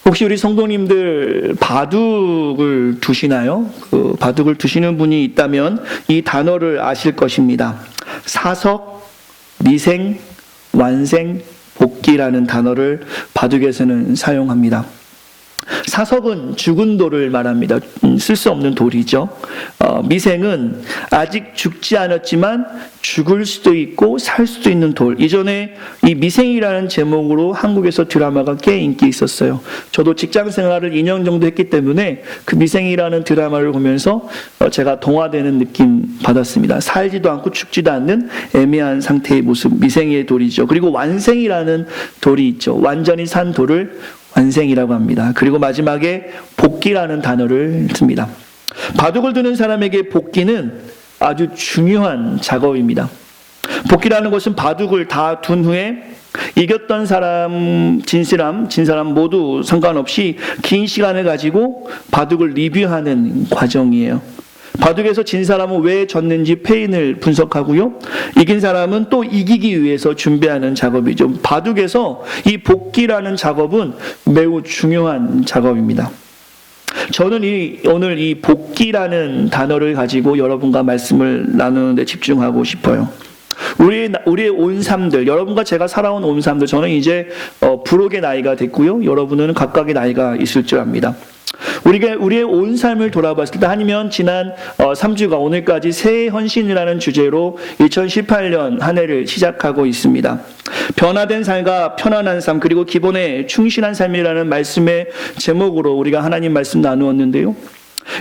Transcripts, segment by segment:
혹시 우리 성도님들 바둑을 두시나요? 그 바둑을 두시는 분이 있다면 이 단어를 아실 것입니다. 사석, 미생, 완생, 복기라는 단어를 바둑에서는 사용합니다. 사석은 죽은 돌을 말합니다. 쓸 수 없는 돌이죠. 미생은 아직 죽지 않았지만 죽을 수도 있고 살 수도 있는 돌. 이전에 이 미생이라는 제목으로 한국에서 드라마가 꽤 인기 있었어요. 저도 직장 생활을 2년 정도 했기 때문에 그 미생이라는 드라마를 보면서 제가 동화되는 느낌 받았습니다. 살지도 않고 죽지도 않는 애매한 상태의 모습, 미생의 돌이죠. 그리고 완생이라는 돌이 있죠. 완전히 산 돌을 완생이라고 합니다. 그리고 마지막에 복기라는 단어를 씁니다. 바둑을 두는 사람에게 복기는 아주 중요한 작업입니다. 복기라는 것은 바둑을 다 둔 후에 이겼던 사람, 진 사람 모두 상관없이 긴 시간을 가지고 바둑을 리뷰하는 과정이에요. 바둑에서 진 사람은 왜 졌는지 패인을 분석하고요. 이긴 사람은 또 이기기 위해서 준비하는 작업이죠. 바둑에서 이 복기라는 작업은 매우 중요한 작업입니다. 저는 오늘 이 복기라는 단어를 가지고 여러분과 말씀을 나누는 데 집중하고 싶어요. 우리의 온 삶들, 여러분과 제가 살아온 온 삶들, 저는 이제 부록의 나이가 됐고요. 여러분은 각각의 나이가 있을 줄 압니다. 우리의 온 삶을 돌아봤을 때 아니면 지난 3주가 오늘까지 새해 헌신이라는 주제로 2018년 한 해를 시작하고 있습니다. 변화된 삶과 편안한 삶 그리고 기본에 충실한 삶이라는 말씀의 제목으로 우리가 하나님 말씀 나누었는데요.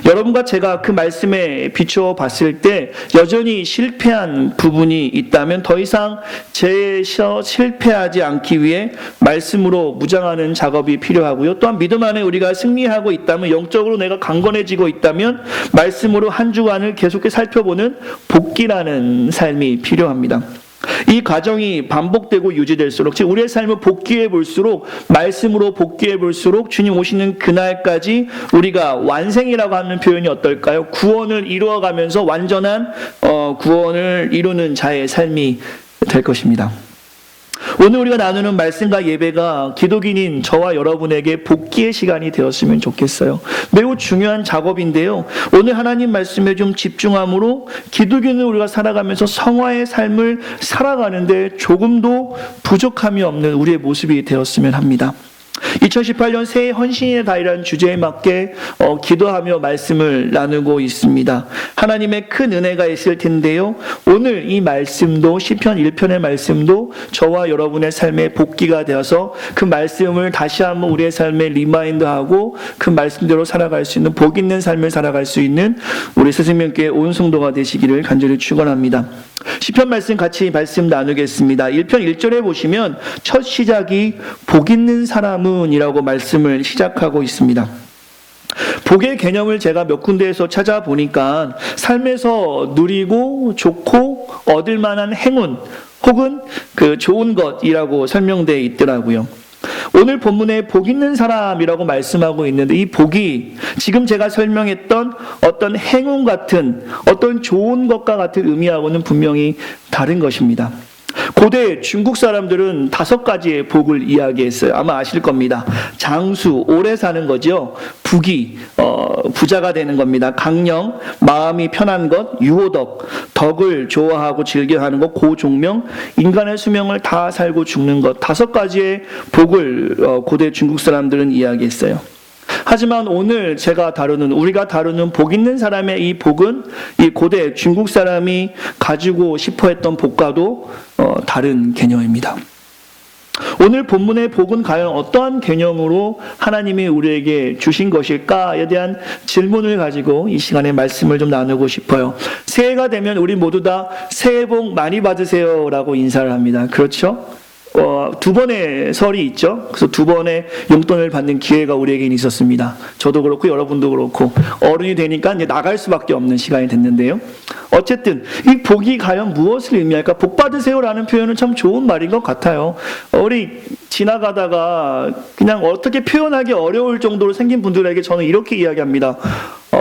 여러분과 제가 그 말씀에 비추어 봤을 때 여전히 실패한 부분이 있다면 더 이상 실패하지 않기 위해 말씀으로 무장하는 작업이 필요하고요. 또한 믿음 안에 우리가 승리하고 있다면, 영적으로 내가 강건해지고 있다면 말씀으로 한 주간을 계속해서 살펴보는 복기라는 삶이 필요합니다. 이 과정이 반복되고 유지될수록, 즉 우리의 삶을 복귀해 볼수록, 말씀으로 복귀해 볼수록 주님 오시는 그날까지 우리가 완생이라고 하는 표현이 어떨까요? 구원을 이루어가면서 완전한 구원을 이루는 자의 삶이 될 것입니다. 오늘 우리가 나누는 말씀과 예배가 기독인인 저와 여러분에게 복귀의 시간이 되었으면 좋겠어요. 매우 중요한 작업인데요. 오늘 하나님 말씀에 좀 집중함으로 기독인을 우리가 살아가면서 성화의 삶을 살아가는데 조금도 부족함이 없는 우리의 모습이 되었으면 합니다. 2018년 새해 헌신의 달이라는 주제에 맞게 기도하며 말씀을 나누고 있습니다. 하나님의 큰 은혜가 있을 텐데요. 오늘 이 말씀도 시편 1편의 말씀도 저와 여러분의 삶에 복기가 되어서 그 말씀을 다시 한번 우리의 삶에 리마인드하고 그 말씀대로 살아갈 수 있는 복 있는 삶을 살아갈 수 있는 우리 새생명교회 온 성도가 되시기를 간절히 축원합니다. 시편 말씀 같이 말씀 나누겠습니다. 1편 1절에 보시면 첫 시작이 복 있는 사람은 이라고 말씀을 시작하고 있습니다. 복의 개념을 제가 몇 군데에서 찾아보니까 삶에서 누리고 좋고 얻을 만한 행운 혹은 그 좋은 것이라고 설명되어 있더라고요. 오늘 본문에 복 있는 사람이라고 말씀하고 있는데 이 복이 지금 제가 설명했던 어떤 행운 같은 어떤 좋은 것과 같은 의미하고는 분명히 다른 것입니다. 고대 중국 사람들은 5가지의 복을 이야기했어요. 아마 아실 겁니다. 장수, 오래 사는 거죠. 부귀, 부자가 되는 겁니다. 강령, 마음이 편한 것, 유호덕, 덕을 좋아하고 즐겨하는 것, 고종명, 인간의 수명을 다 살고 죽는 것. 5가지의 복을 고대 중국 사람들은 이야기했어요. 하지만 오늘 우리가 다루는 복 있는 사람의 이 복은 이 고대 중국 사람이 가지고 싶어 했던 복과도 다른 개념입니다. 오늘 본문의 복은 과연 어떠한 개념으로 하나님이 우리에게 주신 것일까에 대한 질문을 가지고 이 시간에 말씀을 좀 나누고 싶어요. 새해가 되면 우리 모두 다 새해 복 많이 받으세요 라고 인사를 합니다. 그렇죠? 2번의 설이 있죠. 그래서 2번의 용돈을 받는 기회가 우리에게 있었습니다. 저도 그렇고 여러분도 그렇고 어른이 되니까 이제 나갈 수밖에 없는 시간이 됐는데요. 어쨌든 이 복이 과연 무엇을 의미할까? 복 받으세요라는 표현은 참 좋은 말인 것 같아요. 우리 지나가다가 그냥 어떻게 표현하기 어려울 정도로 생긴 분들에게 저는 이렇게 이야기합니다.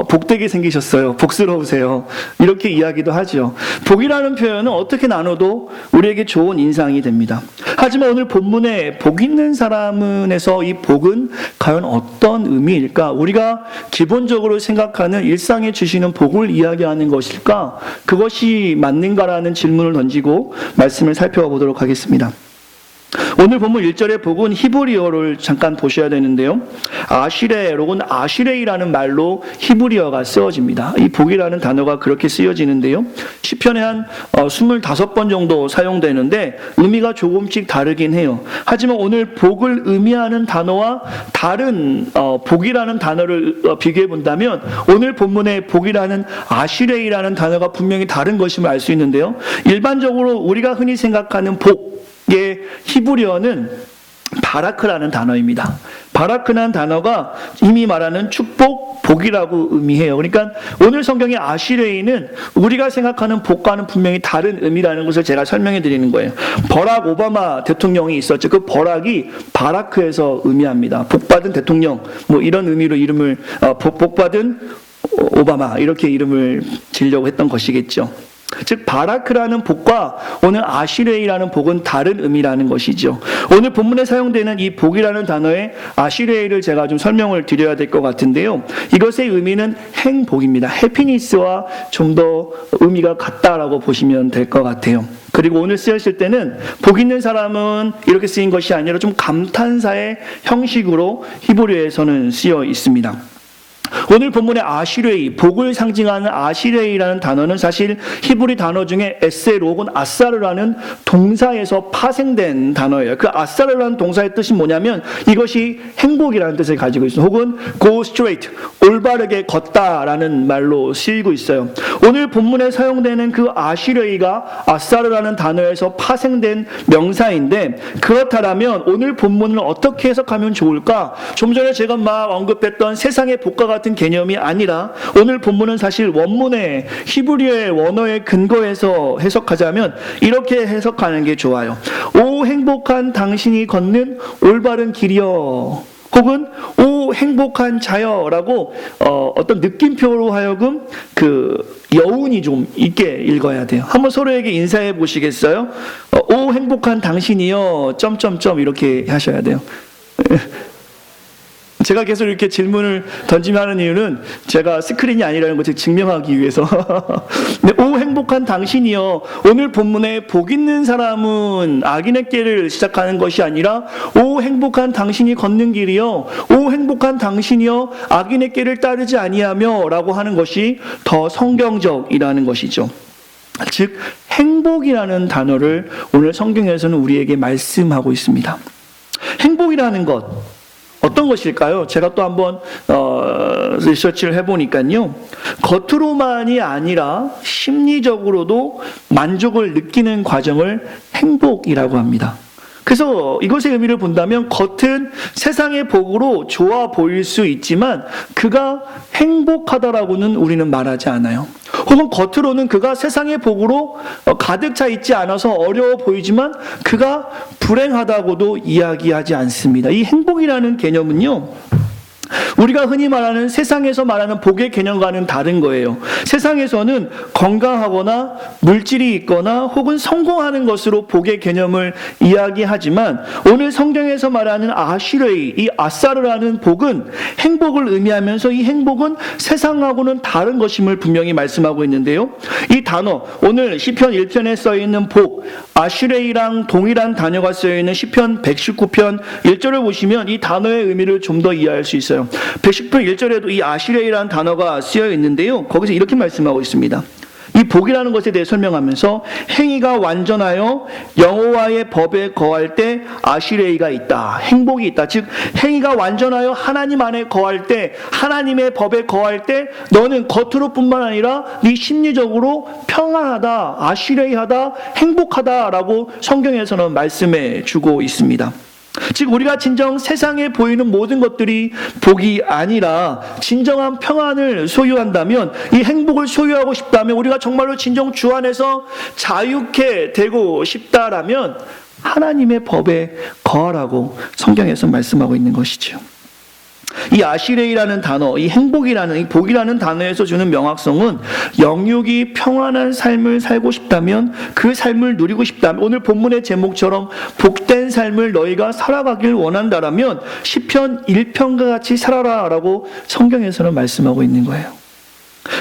복되게 생기셨어요. 복스러우세요. 이렇게 이야기도 하죠. 복이라는 표현은 어떻게 나눠도 우리에게 좋은 인상이 됩니다. 하지만 오늘 본문에 복 있는 사람은에서 이 복은 과연 어떤 의미일까? 우리가 기본적으로 생각하는 일상에 주시는 복을 이야기하는 것일까? 그것이 맞는가라는 질문을 던지고 말씀을 살펴보도록 하겠습니다. 오늘 본문 1절의 복은 히브리어를 잠깐 보셔야 되는데요. 아시레 혹은 아시레이라는 말로 히브리어가 쓰여집니다. 이 복이라는 단어가 그렇게 쓰여지는데요. 시편에 한 25번 정도 사용되는데 의미가 조금씩 다르긴 해요. 하지만 오늘 복을 의미하는 단어와 다른 복이라는 단어를 비교해 본다면 오늘 본문의 복이라는 아시레이라는 단어가 분명히 다른 것임을 알 수 있는데요. 일반적으로 우리가 흔히 생각하는 복의 히브리어는 바라크라는 단어입니다. 바라크라는 단어가 이미 말하는 축복, 복이라고 의미해요. 그러니까 오늘 성경의 아시레이는 우리가 생각하는 복과는 분명히 다른 의미라는 것을 제가 설명해 드리는 거예요. 버락 오바마 대통령이 있었죠. 그 버락이 바라크에서 의미합니다. 복받은 대통령, 뭐 이런 의미로 이름을 복받은 오바마 이렇게 이름을 지으려고 했던 것이겠죠. 즉 바라크라는 복과 오늘 아시레이라는 복은 다른 의미라는 것이죠. 오늘 본문에 사용되는 이 복이라는 단어의 아시레이를 제가 좀 설명을 드려야 될 것 같은데요. 이것의 의미는 행복입니다. 해피니스와 좀 더 의미가 같다라고 보시면 될 것 같아요. 그리고 오늘 쓰였을 때는 복 있는 사람은 이렇게 쓰인 것이 아니라 좀 감탄사의 형식으로 히브리어에서는 쓰여 있습니다. 오늘 본문의 아시레이, 복을 상징하는 아시레이라는 단어는 사실 히브리 단어 중에 에셀 혹은 아사르라는 동사에서 파생된 단어예요. 그 아사르라는 동사의 뜻이 뭐냐면 이것이 행복이라는 뜻을 가지고 있어요. 혹은 go straight, 올바르게 걷다라는 말로 쓰이고 있어요. 오늘 본문에 사용되는 그 아시레이가 아사르라는 단어에서 파생된 명사인데 그렇다면 오늘 본문을 어떻게 해석하면 좋을까? 좀 전에 제가 막 언급했던 세상의 복과 같은 개념이 아니라 오늘 본문은 사실 원문의 히브리어의 원어에 근거해서 해석하자면 이렇게 해석하는 게 좋아요. 오 행복한 당신이 걷는 올바른 길이여, 혹은 오 행복한 자여라고 어떤 느낌표로 하여금 그 여운이 좀 있게 읽어야 돼요. 한번 서로에게 인사해 보시겠어요? 오 행복한 당신이여 점점점 이렇게 하셔야 돼요. 제가 계속 이렇게 질문을 던지며 하는 이유는 제가 스크린이 아니라는 것을 증명하기 위해서. 오 행복한 당신이여, 오늘 본문에 복 있는 사람은 악인의 길을 시작하는 것이 아니라 오 행복한 당신이 걷는 길이여, 오 행복한 당신이여 악인의 길을 따르지 아니하며 라고 하는 것이 더 성경적이라는 것이죠. 즉 행복이라는 단어를 오늘 성경에서는 우리에게 말씀하고 있습니다. 행복이라는 것 어떤 것일까요? 제가 또 한번 리서치를 해보니까요. 겉으로만이 아니라 심리적으로도 만족을 느끼는 과정을 행복이라고 합니다. 그래서 이것의 의미를 본다면 겉은 세상의 복으로 좋아 보일 수 있지만 그가 행복하다라고는 우리는 말하지 않아요. 혹은 겉으로는 그가 세상의 복으로 가득 차 있지 않아서 어려워 보이지만 그가 불행하다고도 이야기하지 않습니다. 이 행복이라는 개념은요, 우리가 흔히 말하는 세상에서 말하는 복의 개념과는 다른 거예요. 세상에서는 건강하거나 물질이 있거나 혹은 성공하는 것으로 복의 개념을 이야기하지만 오늘 성경에서 말하는 아시레이, 이 아사르라는 복은 행복을 의미하면서 이 행복은 세상하고는 다른 것임을 분명히 말씀하고 있는데요. 이 단어, 오늘 시편 1편에 써있는 복, 아시레이랑 동일한 단어가 쓰여있는 시편 119편 1절을 보시면 이 단어의 의미를 좀 더 이해할 수 있어요. 110편 1절에도 이 아시레이라는 단어가 쓰여 있는데요. 거기서 이렇게 말씀하고 있습니다. 이 복이라는 것에 대해 설명하면서 행위가 완전하여 여호와의 법에 거할 때 아시레이가 있다. 행복이 있다. 즉 행위가 완전하여 하나님 안에 거할 때, 하나님의 법에 거할 때 너는 겉으로뿐만 아니라 네 심리적으로 평안하다, 아시레이하다, 행복하다라고 성경에서는 말씀해 주고 있습니다. 즉 우리가 진정 세상에 보이는 모든 것들이 복이 아니라 진정한 평안을 소유한다면, 이 행복을 소유하고 싶다면, 우리가 정말로 진정 주 안에서 자유케 되고 싶다라면 하나님의 법에 거하라고 성경에서 말씀하고 있는 것이죠. 이 아시레이라는 단어, 이 행복이라는, 이 복이라는 단어에서 주는 명확성은 영육이 평안한 삶을 살고 싶다면, 그 삶을 누리고 싶다면, 오늘 본문의 제목처럼 복된 삶을 너희가 살아가길 원한다라면 시편 1편과 같이 살아라라고 성경에서는 말씀하고 있는 거예요.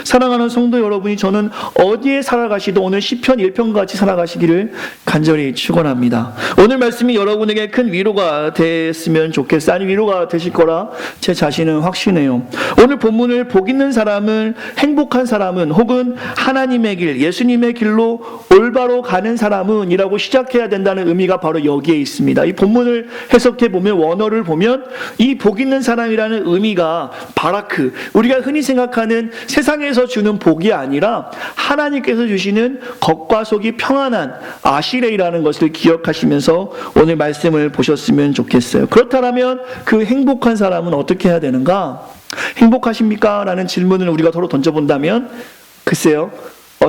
사랑하는 성도 여러분이, 저는 어디에 살아가시도 오늘 시편 1편과 같이 살아가시기를 간절히 축원합니다. 오늘 말씀이 여러분에게 큰 위로가 됐으면 좋겠어요. 아니, 위로가 되실 거라 제 자신은 확신해요. 오늘 본문을 복 있는 사람은, 행복한 사람은, 혹은 하나님의 길, 예수님의 길로 올바로 가는 사람은 이라고 시작해야 된다는 의미가 바로 여기에 있습니다. 이 본문을 해석해 보면, 원어를 보면 이 복 있는 사람이라는 의미가 바라크, 우리가 흔히 생각하는 세상에서 주는 복이 아니라 하나님께서 주시는 겉과 속이 평안한 아시레이라는 것을 기억하시면서 오늘 말씀을 보셨으면 좋겠어요. 그렇다면 그 행복한 사람은 어떻게 해야 되는가? 행복하십니까? 라는 질문을 우리가 서로 던져본다면, 글쎄요,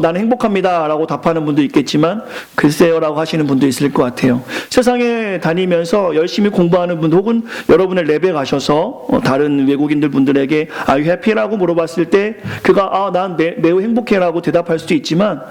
나는 행복합니다 라고 답하는 분도 있겠지만, 글쎄요 라고 하시는 분도 있을 것 같아요. 세상에 다니면서 열심히 공부하는 분, 혹은 여러분의 랩에 가셔서 다른 외국인들 분들에게 Are you happy? 라고 물어봤을 때 그가 난 매우 행복해 라고 대답할 수도 있지만,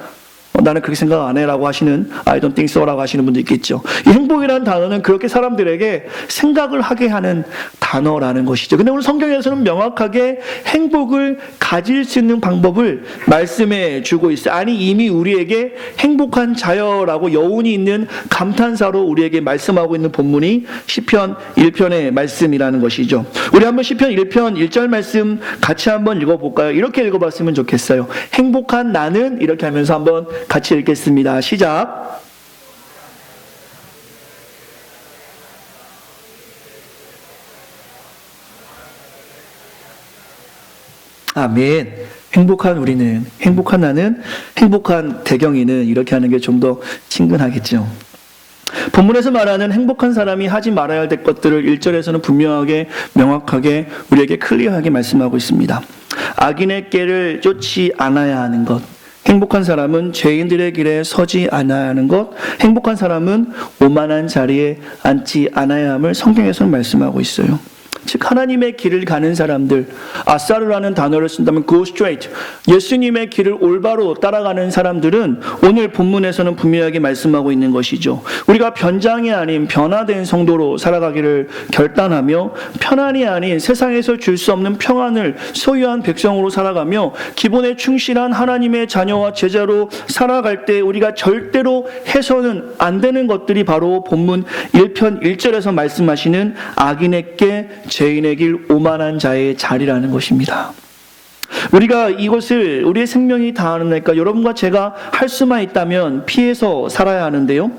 나는 그렇게 생각 안 해 라고 하시는, I don't think so 라고 하시는 분도 있겠죠. 이 행복이라는 단어는 그렇게 사람들에게 생각을 하게 하는 단어라는 것이죠. 근데 오늘 성경에서는 명확하게 행복을 가질 수 있는 방법을 말씀해 주고 있어요. 아니, 이미 우리에게 행복한 자여라고 여운이 있는 감탄사로 우리에게 말씀하고 있는 본문이 시편 1편의 말씀이라는 것이죠. 우리 한번 시편 1편 1절 말씀 같이 한번 읽어볼까요? 이렇게 읽어봤으면 좋겠어요. 행복한 나는, 이렇게 하면서 한번 같이 읽겠습니다. 시작. 아멘. 행복한 우리는, 행복한 나는, 행복한 대경이는, 이렇게 하는 게 좀 더 친근하겠죠. 본문에서 말하는 행복한 사람이 하지 말아야 될 것들을 1절에서는 분명하게, 명확하게, 우리에게 클리어하게 말씀하고 있습니다. 악인의 꾀를 쫓지 않아야 하는 것, 행복한 사람은 죄인들의 길에 서지 않아야 하는 것, 행복한 사람은 오만한 자리에 앉지 않아야 함을 성경에서는 말씀하고 있어요. 즉 하나님의 길을 가는 사람들, 아사르라는 단어를 쓴다면 go straight, 예수님의 길을 올바로 따라가는 사람들은 오늘 본문에서는 분명하게 말씀하고 있는 것이죠. 우리가 변장이 아닌 변화된 성도로 살아가기를 결단하며 편안이 아닌 세상에서 줄 수 없는 평안을 소유한 백성으로 살아가며 기본에 충실한 하나님의 자녀와 제자로 살아갈 때 우리가 절대로 해서는 안 되는 것들이 바로 본문 1편 1절에서 말씀하시는 악인에게 죄인의 길, 오만한 자의 자리라는 것입니다. 우리가 이것을 우리의 생명이 다하니까 여러분과 제가 할 수만 있다면 피해서 살아야 하는데요.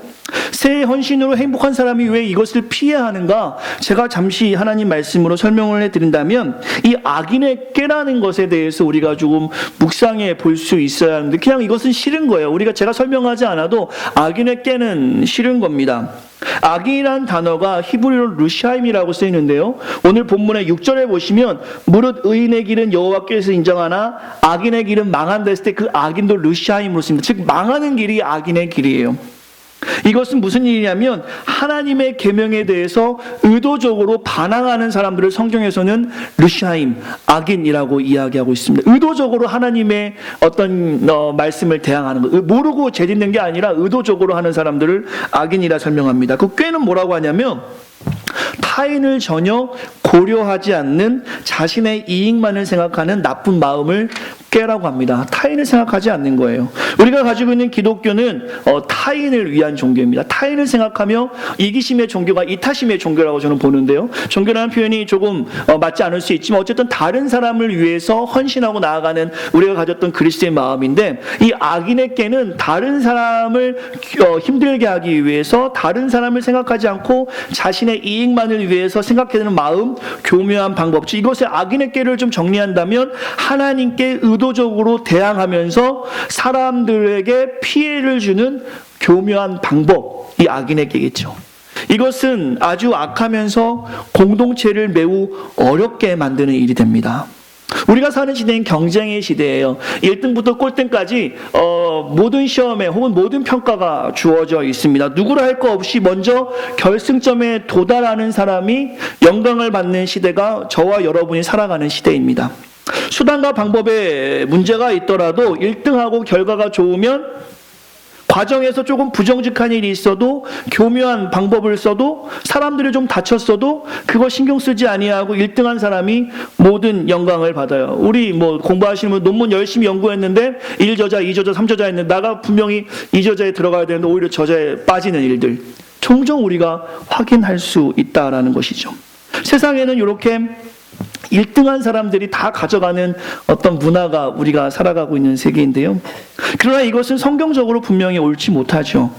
새해 헌신으로 행복한 사람이 왜 이것을 피해야 하는가? 제가 잠시 하나님 말씀으로 설명을 해드린다면, 이 악인의 꾀라는 것에 대해서 우리가 조금 묵상해 볼 수 있어야 하는데, 그냥 이것은 싫은 거예요. 제가 설명하지 않아도 악인의 꾀는 싫은 겁니다. 악인이란 단어가 히브리어로 루샤임이라고 쓰이는데요, 오늘 본문의 6절에 보시면 무릇 의인의 길은 여호와께서 인정하나 악인의 길은 망한다 했을 때 그 악인도 루샤임으로 씁니다. 즉 망하는 길이 악인의 길이에요. 이것은 무슨 일이냐면 하나님의 계명에 대해서 의도적으로 반항하는 사람들을 성경에서는 루샤임, 악인이라고 이야기하고 있습니다. 의도적으로 하나님의 어떤 말씀을 대항하는 것, 모르고 죄짓는 게 아니라 의도적으로 하는 사람들을 악인이라 설명합니다. 그 꾀는 뭐라고 하냐면 타인을 전혀 고려하지 않는 자신의 이익만을 생각하는 나쁜 마음을 꾀라고 합니다. 타인을 생각하지 않는 거예요. 우리가 가지고 있는 기독교는 타인을 위한 종교입니다. 타인을 생각하며 이기심의 종교가 이타심의 종교라고 저는 보는데요. 종교라는 표현이 조금 맞지 않을 수 있지만 어쨌든 다른 사람을 위해서 헌신하고 나아가는 우리가 가졌던 그리스도의 마음인데, 이 악인의 꾀는 다른 사람을 힘들게 하기 위해서 다른 사람을 생각하지 않고 자신의 이익만을 위해서 생각하는 마음, 교묘한 방법, 즉 이것의 악인의 꾀를 좀 정리한다면 하나님께 의도적으로 대항하면서 사람들에게 피해를 주는 교묘한 방법이 악인의 꾀겠죠. 이것은 아주 악하면서 공동체를 매우 어렵게 만드는 일이 됩니다. 우리가 사는 시대는 경쟁의 시대예요. 1등부터 꼴등까지 모든 시험에 혹은 모든 평가가 주어져 있습니다. 누구라 할 거 없이 먼저 결승점에 도달하는 사람이 영광을 받는 시대가 저와 여러분이 살아가는 시대입니다. 수단과 방법에 문제가 있더라도 1등하고 결과가 좋으면 과정에서 조금 부정직한 일이 있어도 교묘한 방법을 써도 사람들이 좀 다쳤어도 그거 신경 쓰지 아니하고 1등한 사람이 모든 영광을 받아요. 우리 공부하시는 분 논문 열심히 연구했는데 1저자, 2저자, 3저자 했는데 나가 분명히 2저자에 들어가야 되는데 오히려 저자에 빠지는 일들 종종 우리가 확인할 수 있다라는 것이죠. 세상에는 이렇게 1등한 사람들이 다 가져가는 어떤 문화가 우리가 살아가고 있는 세계인데요. 그러나 이것은 성경적으로 분명히 옳지 못하죠.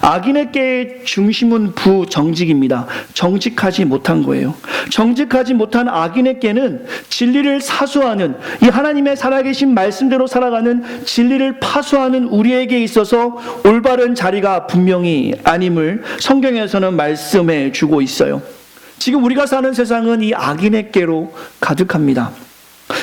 악인의 깨의 중심은 부정직입니다. 정직하지 못한 거예요. 정직하지 못한 악인의 깨는 진리를 사수하는, 이 하나님의 살아계신 말씀대로 살아가는 진리를 파수하는 우리에게 있어서 올바른 자리가 분명히 아님을 성경에서는 말씀해 주고 있어요. 지금 우리가 사는 세상은 이 악인의 깨로 가득합니다.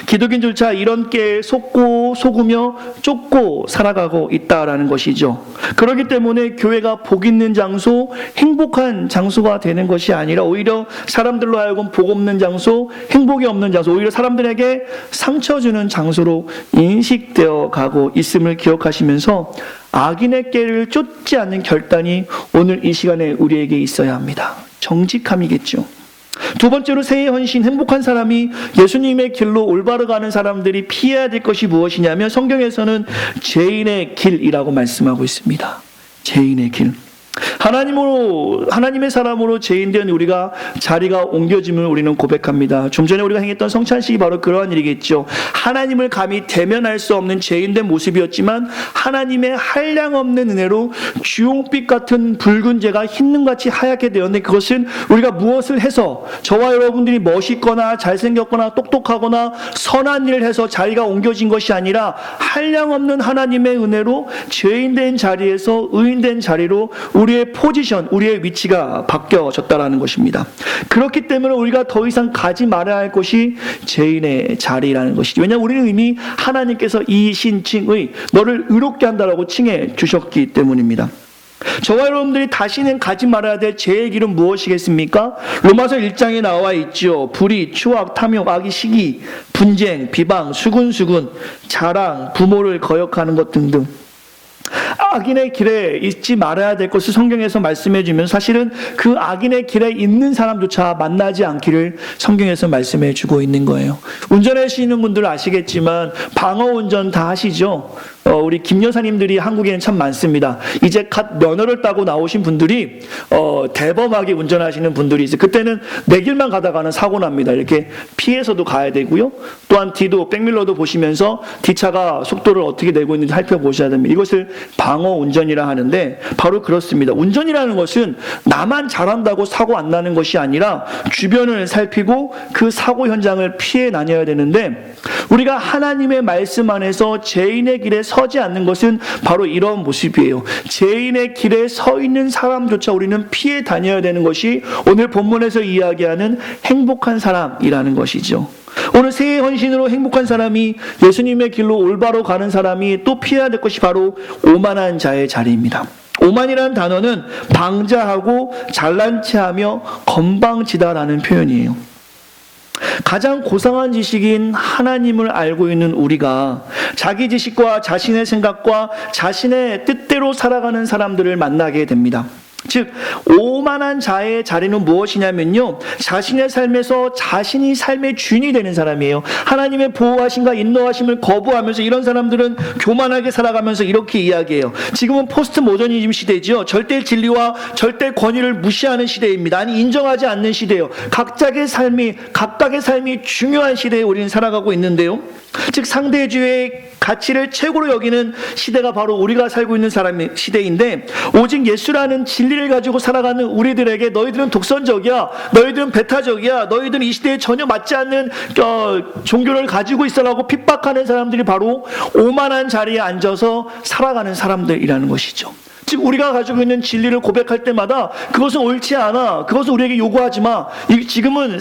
기독인조차 이런 깨에 속고 속으며 쫓고 살아가고 있다라는 것이죠. 그렇기 때문에 교회가 복 있는 장소, 행복한 장소가 되는 것이 아니라 오히려 사람들로 하여금 복 없는 장소, 행복이 없는 장소, 오히려 사람들에게 상처 주는 장소로 인식되어 가고 있음을 기억하시면서 악인의 깨를 쫓지 않는 결단이 오늘 이 시간에 우리에게 있어야 합니다. 정직함이겠죠. 두 번째로 새해 헌신, 행복한 사람이 예수님의 길로 올바로 가는 사람들이 피해야 될 것이 무엇이냐면 성경에서는 죄인의 길이라고 말씀하고 있습니다. 죄인의 길. 하나님의 사람으로 죄인된 우리가 자리가 옮겨짐을 우리는 고백합니다. 좀 전에 우리가 행했던 성찬식이 바로 그러한 일이겠죠. 하나님을 감히 대면할 수 없는 죄인된 모습이었지만 하나님의 한량없는 은혜로 주홍빛 같은 붉은 죄가 흰눈같이 하얗게 되었는데 그것은 우리가 무엇을 해서 저와 여러분들이 멋있거나 잘생겼거나 똑똑하거나 선한 일을 해서 자리가 옮겨진 것이 아니라 한량없는 하나님의 은혜로 죄인된 자리에서 의인된 자리로 우리의 포지션, 우리의 위치가 바뀌어졌다라는 것입니다. 그렇기 때문에 우리가 더 이상 가지 말아야 할 곳이 죄인의 자리라는 것이죠. 왜냐하면 우리는 이미 하나님께서 이신칭의 너를 의롭게 한다라고 칭해 주셨기 때문입니다. 저와 여러분들이 다시는 가지 말아야 될 죄의 길은 무엇이겠습니까? 로마서 1장에 나와 있죠. 불의, 추악, 탐욕, 악의, 시기, 분쟁, 비방, 수군수군, 자랑, 부모를 거역하는 것 등등. 악인의 길에 있지 말아야 될 것을 성경에서 말씀해 주면 사실은 그 악인의 길에 있는 사람조차 만나지 않기를 성경에서 말씀해 주고 있는 거예요. 운전하시는 분들 아시겠지만 방어 운전 다 하시죠? 우리 김 여사님들이 한국에는 참 많습니다. 이제 갓 면허를 따고 나오신 분들이 대범하게 운전하시는 분들이 있어요. 그때는 내 길만 가다가는 사고 납니다. 이렇게 피해서도 가야 되고요. 또한 뒤도 백밀러도 보시면서 뒷차가 속도를 어떻게 내고 있는지 살펴보셔야 됩니다. 이것을 방어 운전이라 하는데 바로 그렇습니다. 운전이라는 것은 나만 잘한다고 사고 안 나는 것이 아니라 주변을 살피고 그 사고 현장을 피해 다녀야 되는데 우리가 하나님의 말씀 안에서 죄인의 길에 서지 않는 것은 바로 이런 모습이에요. 죄인의 길에 서 있는 사람조차 우리는 피해 다녀야 되는 것이 오늘 본문에서 이야기하는 행복한 사람이라는 것이죠. 오늘 새해 헌신으로 행복한 사람이 예수님의 길로 올바로 가는 사람이 또 피해야 될 것이 바로 오만한 자의 자리입니다. 오만이라는 단어는 방자하고 잘난 체하며 건방지다라는 표현이에요. 가장 고상한 지식인 하나님을 알고 있는 우리가 자기 지식과 자신의 생각과 자신의 뜻대로 살아가는 사람들을 만나게 됩니다. 즉 오만한 자의 자리는 무엇이냐면요, 자신의 삶에서 자신이 삶의 주인이 되는 사람이에요. 하나님의 보호하심과 인도하심을 거부하면서 이런 사람들은 교만하게 살아가면서 이렇게 이야기해요. 지금은 포스트 모더니즘 시대죠. 절대 진리와 절대 권위를 무시하는 시대입니다. 아니 인정하지 않는 시대예요. 각각의 삶이 중요한 시대에 우리는 살아가고 있는데요. 즉 상대주의의 가치를 최고로 여기는 시대가 바로 우리가 살고 있는 사람의 시대인데, 오직 예수라는 진리를 가지고 살아가는 우리들에게 너희들은 독선적이야, 너희들은 배타적이야, 너희들은 이 시대에 전혀 맞지 않는 종교를 가지고 있어라고 핍박하는 사람들이 바로 오만한 자리에 앉아서 살아가는 사람들이라는 것이죠. 즉 우리가 가지고 있는 진리를 고백할 때마다 그것은 옳지 않아, 그것은 우리에게 요구하지 마, 지금은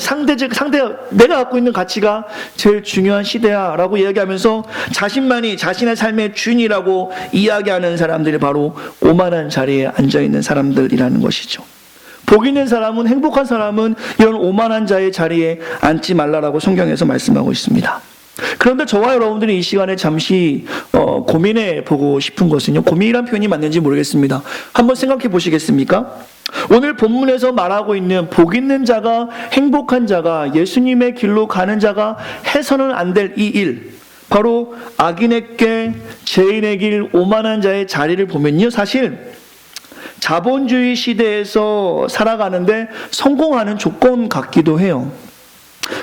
내가 갖고 있는 가치가 제일 중요한 시대야 라고 이야기하면서 자신만이 자신의 삶의 주인이라고 이야기하는 사람들이 바로 오만한 자리에 앉아있는 사람들이라는 것이죠. 복 있는 사람은, 행복한 사람은 이런 오만한 자의 자리에 앉지 말라라고 성경에서 말씀하고 있습니다. 그런데 저와 여러분들이 이 시간에 잠시 고민해 보고 싶은 것은요, 고민이란 표현이 맞는지 모르겠습니다. 한번 생각해 보시겠습니까? 오늘 본문에서 말하고 있는 복 있는 자가, 행복한 자가, 예수님의 길로 가는 자가 해서는 안 될 이 일, 바로 악인의 길, 죄인의 길, 오만한 자의 자리를 보면요, 사실 자본주의 시대에서 살아가는데 성공하는 조건 같기도 해요.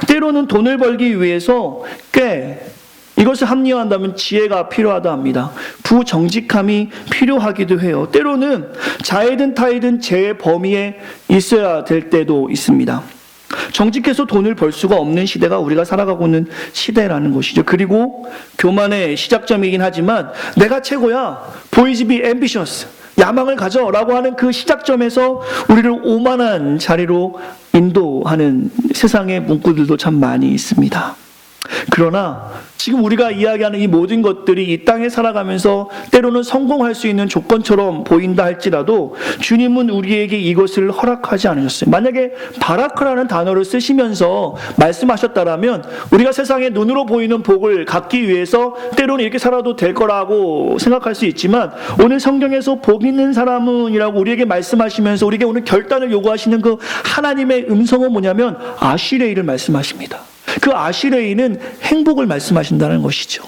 때로는 돈을 벌기 위해서 이것을 합리화한다면 지혜가 필요하다 합니다. 부정직함이 필요하기도 해요. 때로는 자이든 타이든 죄의 범위에 있어야 될 때도 있습니다. 정직해서 돈을 벌 수가 없는 시대가 우리가 살아가고 있는 시대라는 것이죠. 그리고 교만의 시작점이긴 하지만 내가 최고야, 보이즈 비 앰비셔스, 야망을 가져라고 하는 그 시작점에서 우리를 오만한 자리로 인도하는 세상의 문구들도 참 많이 있습니다. 그러나 지금 우리가 이야기하는 이 모든 것들이 이 땅에 살아가면서 때로는 성공할 수 있는 조건처럼 보인다 할지라도 주님은 우리에게 이것을 허락하지 않으셨어요. 만약에 바라크라는 단어를 쓰시면서 말씀하셨다라면 우리가 세상에 눈으로 보이는 복을 갖기 위해서 때로는 이렇게 살아도 될 거라고 생각할 수 있지만, 오늘 성경에서 복 있는 사람은 이라고 우리에게 말씀하시면서 우리에게 오늘 결단을 요구하시는 그 하나님의 음성은 뭐냐면 아시레이를 말씀하십니다. 그 아시레이는 행복을 말씀하신다는 것이죠.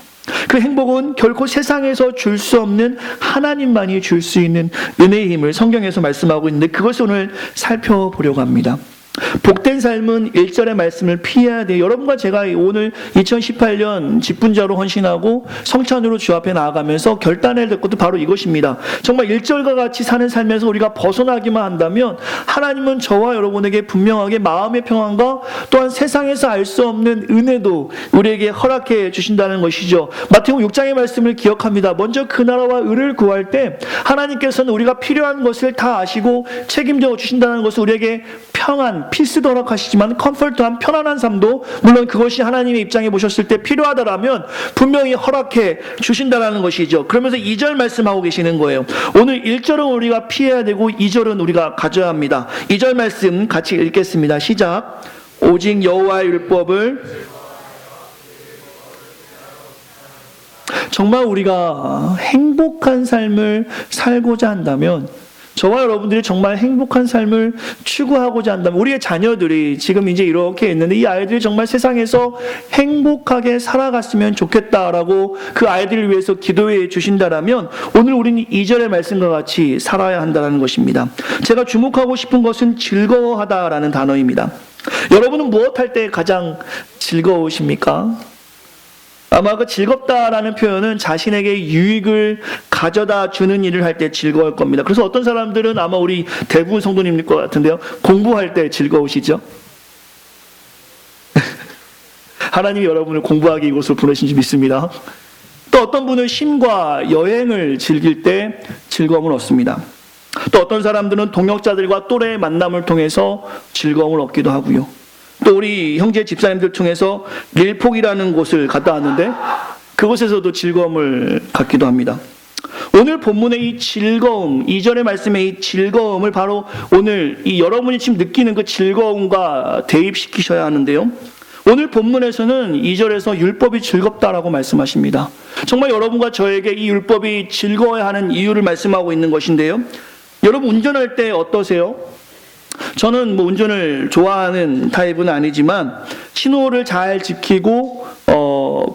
그 행복은 결코 세상에서 줄 수 없는 하나님만이 줄 수 있는 은혜의 힘을 성경에서 말씀하고 있는데, 그것을 오늘 살펴보려고 합니다. 복된 삶은 1절의 말씀을 피해야 돼요. 여러분과 제가 오늘 2018년 직분자로 헌신하고 성찬으로 주 앞에 나아가면서 결단해야 될 것도 바로 이것입니다. 정말 1절과 같이 사는 삶에서 우리가 벗어나기만 한다면 하나님은 저와 여러분에게 분명하게 마음의 평안과 또한 세상에서 알 수 없는 은혜도 우리에게 허락해 주신다는 것이죠. 마태복음 6장의 말씀을 기억합니다. 먼저 그 나라와 의를 구할 때 하나님께서는 우리가 필요한 것을 다 아시고 책임져 주신다는 것을 우리에게 평안, 필수도 허락하시지만 컴포트한 편안한 삶도 물론 그것이 하나님의 입장에 보셨을 때 필요하다라면 분명히 허락해 주신다라는 것이죠. 그러면서 2절 말씀하고 계시는 거예요. 오늘 1절은 우리가 피해야 되고 2절은 우리가 가져야 합니다. 2절 말씀 같이 읽겠습니다. 시작. 오직 여호와의 율법을, 정말 우리가 행복한 삶을 살고자 한다면, 저와 여러분들이 정말 행복한 삶을 추구하고자 한다면, 우리의 자녀들이 지금 이제 이렇게 있는데 이 아이들이 정말 세상에서 행복하게 살아갔으면 좋겠다라고 그 아이들을 위해서 기도해 주신다라면 오늘 우리는 2절의 말씀과 같이 살아야 한다는 것입니다. 제가 주목하고 싶은 것은 즐거워하다라는 단어입니다. 여러분은 무엇 할 때 가장 즐거우십니까? 아마 그 즐겁다라는 표현은 자신에게 유익을 가져다 주는 일을 할 때 즐거울 겁니다. 그래서 어떤 사람들은 아마 우리 대부분 성도님일 것 같은데요, 공부할 때 즐거우시죠? 하나님이 여러분을 공부하기 이곳으로 부르신 줄 믿습니다. 또 어떤 분은 쉼과 여행을 즐길 때 즐거움을 얻습니다. 또 어떤 사람들은 동역자들과 또래의 만남을 통해서 즐거움을 얻기도 하고요. 또 우리 형제 집사님들 통해서 릴폭이라는 곳을 갔다 왔는데 그곳에서도 즐거움을 갖기도 합니다. 오늘 본문의 이 즐거움, 2절의 말씀의 이 즐거움을 바로 오늘 이 여러분이 지금 느끼는 그 즐거움과 대입시키셔야 하는데요, 오늘 본문에서는 2절에서 율법이 즐겁다라고 말씀하십니다. 정말 여러분과 저에게 이 율법이 즐거워야 하는 이유를 말씀하고 있는 것인데요, 여러분 운전할 때 어떠세요? 저는 운전을 좋아하는 타입은 아니지만 신호를 잘 지키고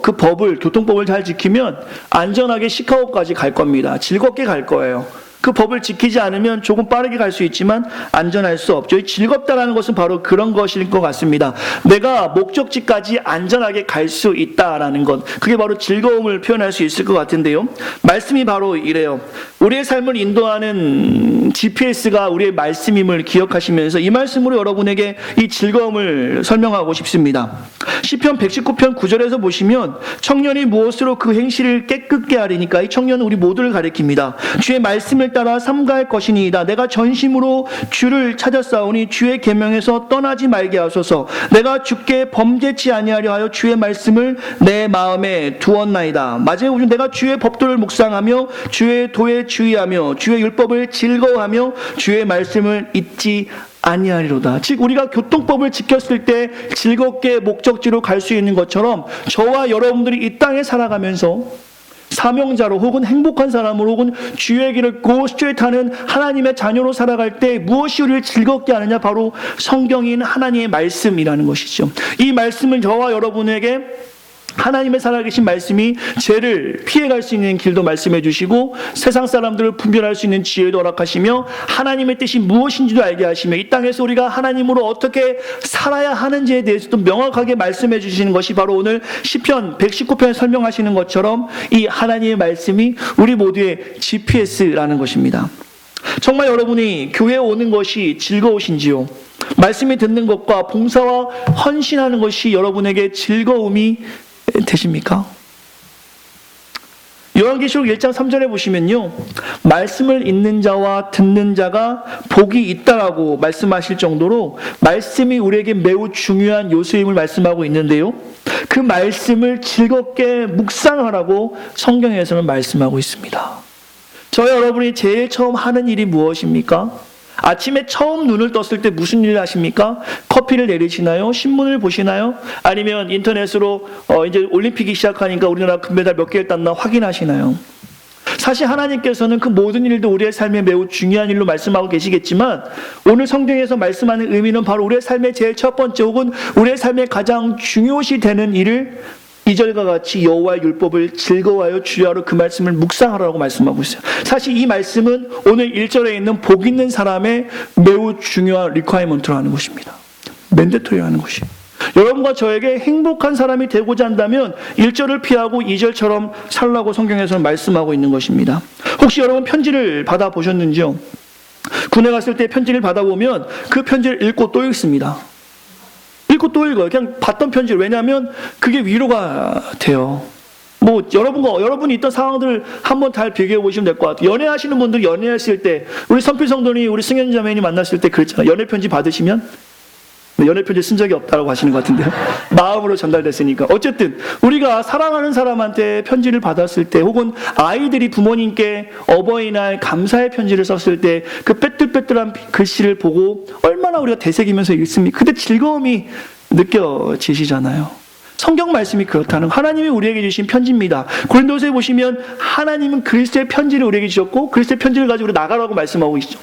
그 법을, 교통법을 잘 지키면 안전하게 시카고까지 갈 겁니다. 즐겁게 갈 거예요. 그 법을 지키지 않으면 조금 빠르게 갈 수 있지만 안전할 수 없죠. 즐겁다라는 것은 바로 그런 것일 것 같습니다. 내가 목적지까지 안전하게 갈 수 있다라는 것, 그게 바로 즐거움을 표현할 수 있을 것 같은데요, 말씀이 바로 이래요. 우리의 삶을 인도하는 GPS가 우리의 말씀임을 기억하시면서 이 말씀으로 여러분에게 이 즐거움을 설명하고 싶습니다. 시편 119편 9절에서 보시면 청년이 무엇으로 그 행실을 깨끗게 하리니까 이 청년은 우리 모두를 가리킵니다. 주의 말씀을 따라 삼가할 것이니이다. 내가 전심으로 주를 찾았사오니 주의 계명에서 떠나지 말게 하소서. 내가 주께 범죄치 아니하려 하여 주의 말씀을 내 마음에 두었나이다. 마지막에 보시면 내가 주의 법도를 묵상하며 주의 도에 주의하며 주의 율법을 즐거워하며 주의 말씀을 잊지 아니하리로다. 즉 우리가 교통법을 지켰을 때 즐겁게 목적지로 갈 수 있는 것처럼 저와 여러분들이 이 땅에 살아가면서 사명자로 혹은 행복한 사람으로 혹은 주의 길을 고 스트레이트하는 하나님의 자녀로 살아갈 때 무엇이 우리를 즐겁게 하느냐? 바로 성경인 하나님의 말씀이라는 것이죠. 이 말씀은 저와 여러분에게 하나님의 살아계신 말씀이 죄를 피해갈 수 있는 길도 말씀해 주시고 세상 사람들을 분별할 수 있는 지혜도 허락하시며 하나님의 뜻이 무엇인지도 알게 하시며 이 땅에서 우리가 하나님으로 어떻게 살아야 하는지에 대해서도 명확하게 말씀해 주시는 것이 바로 오늘 시편 119편에 설명하시는 것처럼 이 하나님의 말씀이 우리 모두의 GPS라는 것입니다. 정말 여러분이 교회에 오는 것이 즐거우신지요? 말씀이 듣는 것과 봉사와 헌신하는 것이 여러분에게 즐거움이 되십니까? 요한계시록 1장 3절에 보시면요, 말씀을 읽는 자와 듣는 자가 복이 있다라고 말씀하실 정도로 말씀이 우리에게 매우 중요한 요소임을 말씀하고 있는데요, 그 말씀을 즐겁게 묵상하라고 성경에서는 말씀하고 있습니다. 저 여러분이 제일 처음 하는 일이 무엇입니까? 아침에 처음 눈을 떴을 때 무슨 일을 하십니까? 커피를 내리시나요? 신문을 보시나요? 아니면 인터넷으로 이제 올림픽이 시작하니까 우리나라 금메달 몇 개를 땄나 확인하시나요? 사실 하나님께서는 그 모든 일도 우리의 삶에 매우 중요한 일로 말씀하고 계시겠지만 오늘 성경에서 말씀하는 의미는 바로 우리의 삶의 제일 첫 번째 혹은 우리의 삶의 가장 중요시 되는 일을 2절과 같이 여호와의 율법을 즐거워하여 주야로 그 말씀을 묵상하라고 말씀하고 있어요. 사실 이 말씀은 오늘 1절에 있는 복 있는 사람의 매우 중요한 리ኳ이먼트로 하는 것입니다. 맨데토리로 하는 것이에요. 여러분과 저에게 행복한 사람이 되고자 한다면 1절을 피하고 2절처럼 살라고 성경에서는 말씀하고 있는 것입니다. 혹시 여러분 편지를 받아보셨는지요? 군에 갔을 때 편지를 받아보면 그 편지를 읽고 또 읽습니다. 읽고 또 읽어요. 그냥 봤던 편지를. 왜냐하면 그게 위로가 돼요. 뭐 여러분이 있던 상황들을 한번 잘 비교해 보시면 될 것 같아요. 연애하시는 분들이 연애했을 때 우리 선필 성도님, 우리 승현 자매님 만났을 때 그랬잖아요. 연애 편지 받으시면 연애 편지 쓴 적이 없다고 하시는 것 같은데요. 마음으로 전달됐으니까. 어쨌든 우리가 사랑하는 사람한테 편지를 받았을 때 혹은 아이들이 부모님께 어버이날 감사의 편지를 썼을 때 그 빼뚤빼뚤한 글씨를 보고 얼마나 우리가 되새기면서 읽습니까? 그때 즐거움이 느껴지시잖아요. 성경 말씀이 그렇다는, 하나님이 우리에게 주신 편지입니다. 고린도서에 보시면 하나님은 그리스도의 편지를 우리에게 주셨고 그리스도의 편지를 가지고 우리 나가라고 말씀하고 계시죠.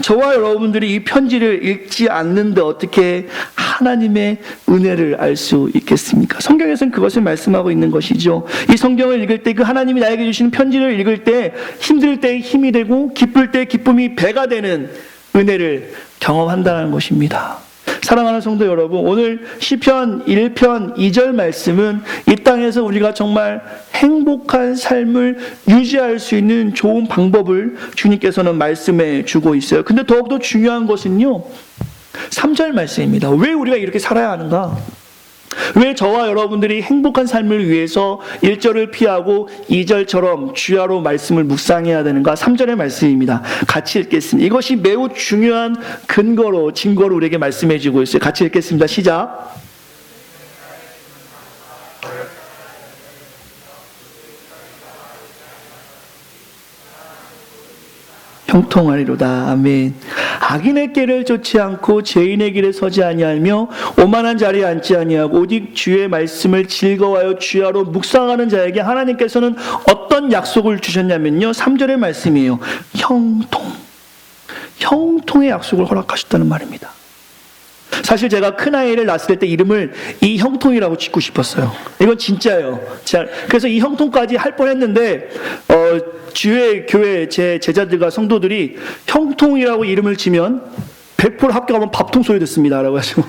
저와 여러분들이 이 편지를 읽지 않는데 어떻게 하나님의 은혜를 알 수 있겠습니까? 성경에서는 그것을 말씀하고 있는 것이죠. 이 성경을 읽을 때, 그 하나님이 나에게 주시는 편지를 읽을 때 힘들 때 힘이 되고 기쁠 때 기쁨이 배가 되는 은혜를 경험한다는 것입니다. 사랑하는 성도 여러분, 오늘 시편 1편 2절 말씀은 이 땅에서 우리가 정말 행복한 삶을 유지할 수 있는 좋은 방법을 주님께서는 말씀해 주고 있어요. 근데 더욱더 중요한 것은요, 3절 말씀입니다. 왜 우리가 이렇게 살아야 하는가? 왜 저와 여러분들이 행복한 삶을 위해서 1절을 피하고 2절처럼 주야로 말씀을 묵상해야 되는가? 3절의 말씀입니다. 같이 읽겠습니다. 이것이 매우 중요한 증거로 우리에게 말씀해 주고 있어요. 같이 읽겠습니다. 시작. 형통하리로다. 아멘. 악인의 길을 쫓지 않고 죄인의 길에 서지 아니하며 오만한 자리에 앉지 아니하고 오직 주의 말씀을 즐거워하여 주야로 묵상하는 자에게 하나님께서는 어떤 약속을 주셨냐면요, 3절의 말씀이에요. 형통의 약속을 허락하셨다는 말입니다. 사실 제가 큰아이를 낳았을 때 이름을 이형통이라고 짓고 싶었어요. 이건 진짜예요. 그래서 이형통까지 할 뻔했는데 주의 교회 제 제자들과 성도들이 형통이라고 이름을 지면 100% 합격하면 밥통 소리 듣습니다 라고 하시고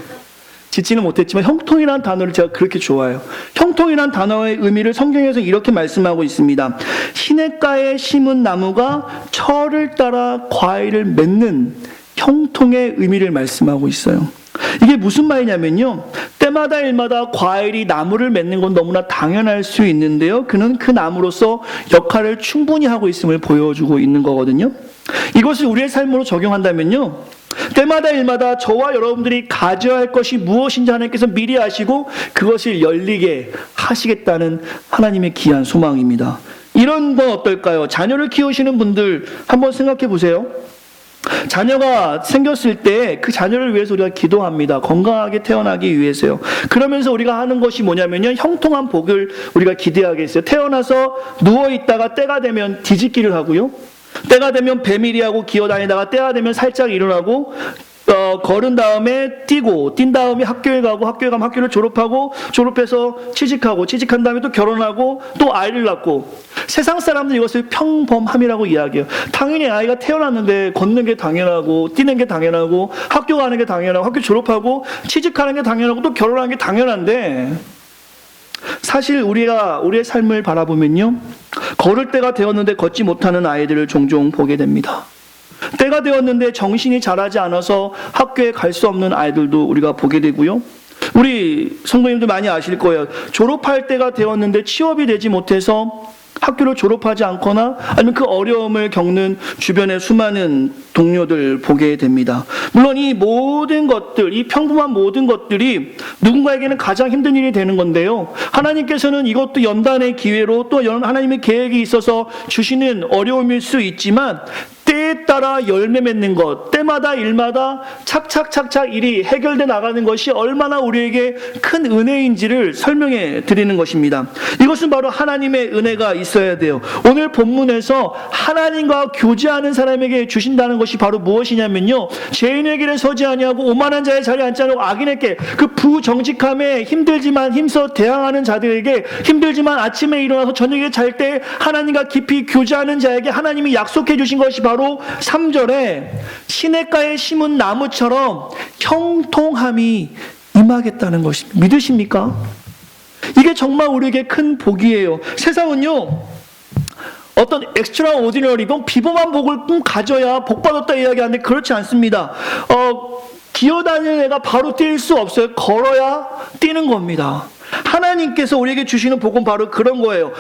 짓지는 못했지만 형통이라는 단어를 제가 그렇게 좋아해요. 형통이라는 단어의 의미를 성경에서 이렇게 말씀하고 있습니다. 시냇가에 심은 나무가 철을 따라 과일을 맺는 형통의 의미를 말씀하고 있어요. 이게 무슨 말이냐면요, 때마다 일마다 과일이 나무를 맺는 건 너무나 당연할 수 있는데요, 그는 그 나무로서 역할을 충분히 하고 있음을 보여주고 있는 거거든요. 이것을 우리의 삶으로 적용한다면요, 때마다 일마다 저와 여러분들이 가져야 할 것이 무엇인지 하나님께서 미리 아시고 그것을 열리게 하시겠다는 하나님의 귀한 소망입니다. 이런 건 어떨까요? 자녀를 키우시는 분들 한번 생각해 보세요. 자녀가 생겼을 때 그 자녀를 위해서 우리가 기도합니다. 건강하게 태어나기 위해서요. 그러면서 우리가 하는 것이 뭐냐면요, 형통한 복을 우리가 기대하겠어요. 태어나서 누워있다가 때가 되면 뒤집기를 하고요, 때가 되면 배밀이하고 기어다니다가 때가 되면 살짝 일어나고, 걸은 다음에 뛴 다음에 학교에 가고, 학교에 가면 학교를 졸업하고, 졸업해서 취직하고, 취직한 다음에 또 결혼하고, 또 아이를 낳고. 세상 사람들이 이것을 평범함이라고 이야기해요. 당연히 아이가 태어났는데 걷는 게 당연하고, 뛰는 게 당연하고, 학교 가는 게 당연하고, 학교 졸업하고, 취직하는 게 당연하고, 또 결혼하는 게 당연한데, 사실 우리가 우리의 삶을 바라보면요, 걸을 때가 되었는데 걷지 못하는 아이들을 종종 보게 됩니다. 때가 되었는데 정신이 자라지 않아서 학교에 갈 수 없는 아이들도 우리가 보게 되고요, 우리 성도님들 많이 아실 거예요. 졸업할 때가 되었는데 취업이 되지 못해서 학교를 졸업하지 않거나 아니면 그 어려움을 겪는 주변의 수많은 동료들 보게 됩니다. 물론 이 모든 것들, 이 평범한 모든 것들이 누군가에게는 가장 힘든 일이 되는 건데요, 하나님께서는 이것도 연단의 기회로 또 하나님의 계획이 있어서 주시는 어려움일 수 있지만, 때에 따라 열매 맺는 것, 때마다 일마다 착착착착 일이 해결돼 나가는 것이 얼마나 우리에게 큰 은혜인지를 설명해 드리는 것입니다. 이것은 바로 하나님의 은혜가 있어야 돼요. 오늘 본문에서 하나님과 교제하는 사람에게 주신다는 것이 바로 무엇이냐면요, 죄인의 길에 서지 아니하고 오만한 자의 자리에 앉지 않고 악인에게, 그 부정직함에 힘들지만 힘써 대항하는 자들에게, 힘들지만 아침에 일어나서 저녁에 잘 때 하나님과 깊이 교제하는 자에게 하나님이 약속해 주신 것이 바로 3절에 시냇가에 심은 나무처럼 형통함이 임하겠다는 것입니다. 믿으십니까? 이게 정말 우리에게 큰 복이에요. 세상은요, 어떤 엑스트라 오디너리, 비범한 복을 가져야 복 받았다 이야기하는데 그렇지 않습니다. 기어다니는 애가 바로 뛸 수 없어요. 걸어야 뛰는 겁니다. 하나님께서 우리에게 주시는 복은 바로 그런 거예요.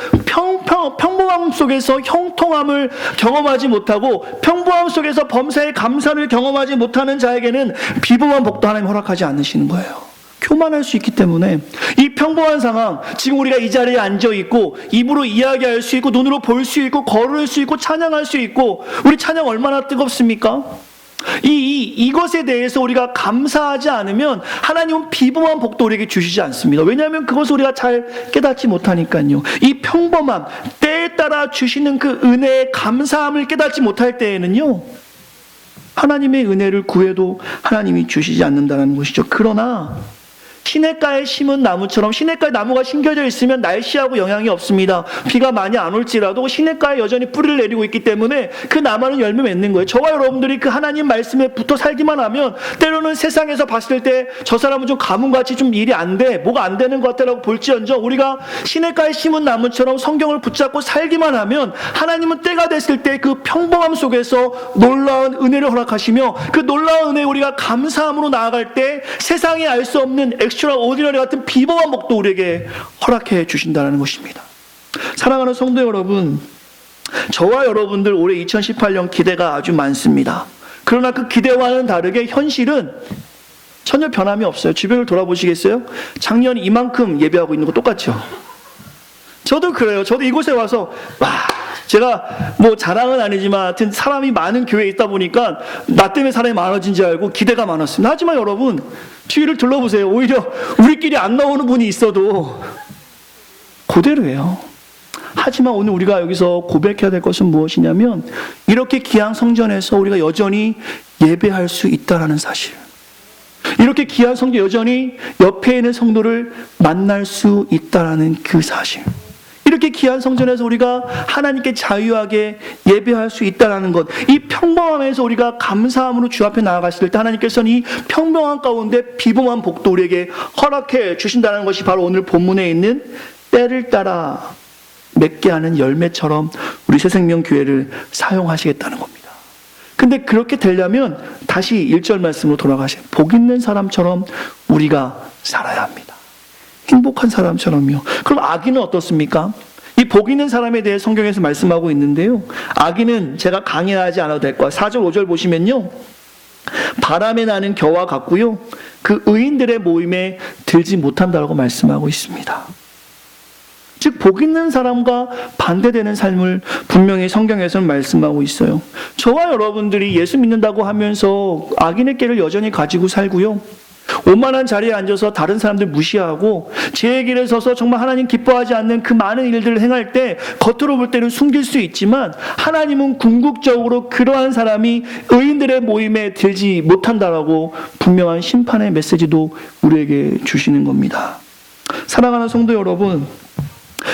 평범함 속에서 형통함을 경험하지 못하고, 평범함 속에서 범사의 감사를 경험하지 못하는 자에게는 비범한 복도 하나님 허락하지 않으시는 거예요. 교만할 수 있기 때문에. 이 평범한 상황, 지금 우리가 이 자리에 앉아 있고 입으로 이야기할 수 있고 눈으로 볼 수 있고 걸을 수 있고 찬양할 수 있고, 우리 찬양 얼마나 뜨겁습니까? 이것에 대해서 우리가 감사하지 않으면 하나님은 비범한 복도 우리에게 주시지 않습니다. 왜냐하면 그것을 우리가 잘 깨닫지 못하니까요. 이 평범함, 때에 따라 주시는 그 은혜의 감사함을 깨닫지 못할 때에는요, 하나님의 은혜를 구해도 하나님이 주시지 않는다는 것이죠. 그러나 시냇가에 심은 나무처럼, 시냇가에 나무가 심겨져 있으면 날씨하고 영향이 없습니다. 비가 많이 안 올지라도 시냇가에 여전히 뿌리를 내리고 있기 때문에 그 나무는 열매 맺는 거예요. 저와 여러분들이 그 하나님 말씀에 붙어 살기만 하면, 때로는 세상에서 봤을 때 저 사람은 좀 가뭄같이 좀 일이 안 돼, 뭐가 안 되는 것 같다라고 볼지언정, 우리가 시냇가에 심은 나무처럼 성경을 붙잡고 살기만 하면 하나님은 때가 됐을 때 그 평범함 속에서 놀라운 은혜를 허락하시며, 그 놀라운 은혜에 우리가 감사함으로 나아갈 때 세상에 알 수 없는 엑스트라 오디너리 같은 비범한 복도 우리에게 허락해 주신다는 것입니다. 사랑하는 성도 여러분, 저와 여러분들 올해 2018년 기대가 아주 많습니다. 그러나 그 기대와는 다르게 현실은 전혀 변함이 없어요. 주변을 돌아보시겠어요? 작년 이만큼 예배하고 있는 거 똑같죠? 저도 그래요. 저도 이곳에 와서 제가 뭐 자랑은 아니지만 하여튼 사람이 많은 교회에 있다 보니까 나 때문에 사람이 많아진 줄 알고 기대가 많았습니다. 하지만 여러분, 주위를 둘러보세요. 오히려 우리끼리 안 나오는 분이 있어도 그대로예요. 하지만 오늘 우리가 여기서 고백해야 될 것은 무엇이냐면, 이렇게 귀한 성전에서 우리가 여전히 예배할 수 있다는 사실, 이렇게 귀한 성전 여전히 옆에 있는 성도를 만날 수 있다는 그 사실, 이렇게 귀한 성전에서 우리가 하나님께 자유하게 예배할 수 있다는 것, 이 평범함에서 우리가 감사함으로 주 앞에 나아갔을 때 하나님께서는 이 평범함 가운데 비범한 복도 우리에게 허락해 주신다는 것이 바로 오늘 본문에 있는 때를 따라 맺게 하는 열매처럼 우리 새생명교회를 사용하시겠다는 겁니다. 근데 그렇게 되려면 다시 1절 말씀으로 돌아가셔요. 복 있는 사람처럼 우리가 살아야 합니다. 행복한 사람처럼요. 그럼 악인은 어떻습니까? 이 복 있는 사람에 대해 성경에서 말씀하고 있는데요. 악인은 제가 강의하지 않아도 될 거예요. 4절 5절 보시면요. 바람에 나는 겨와 같고요. 그 의인들의 모임에 들지 못한다라고 말씀하고 있습니다. 즉 복 있는 사람과 반대되는 삶을 분명히 성경에서는 말씀하고 있어요. 저와 여러분들이 예수 믿는다고 하면서 악인의 깨를 여전히 가지고 살고요. 오만한 자리에 앉아서 다른 사람들 무시하고 제 길에 서서 정말 하나님 기뻐하지 않는 그 많은 일들을 행할 때 겉으로 볼 때는 숨길 수 있지만 하나님은 궁극적으로 그러한 사람이 의인들의 모임에 들지 못한다라고 분명한 심판의 메시지도 우리에게 주시는 겁니다. 사랑하는 성도 여러분,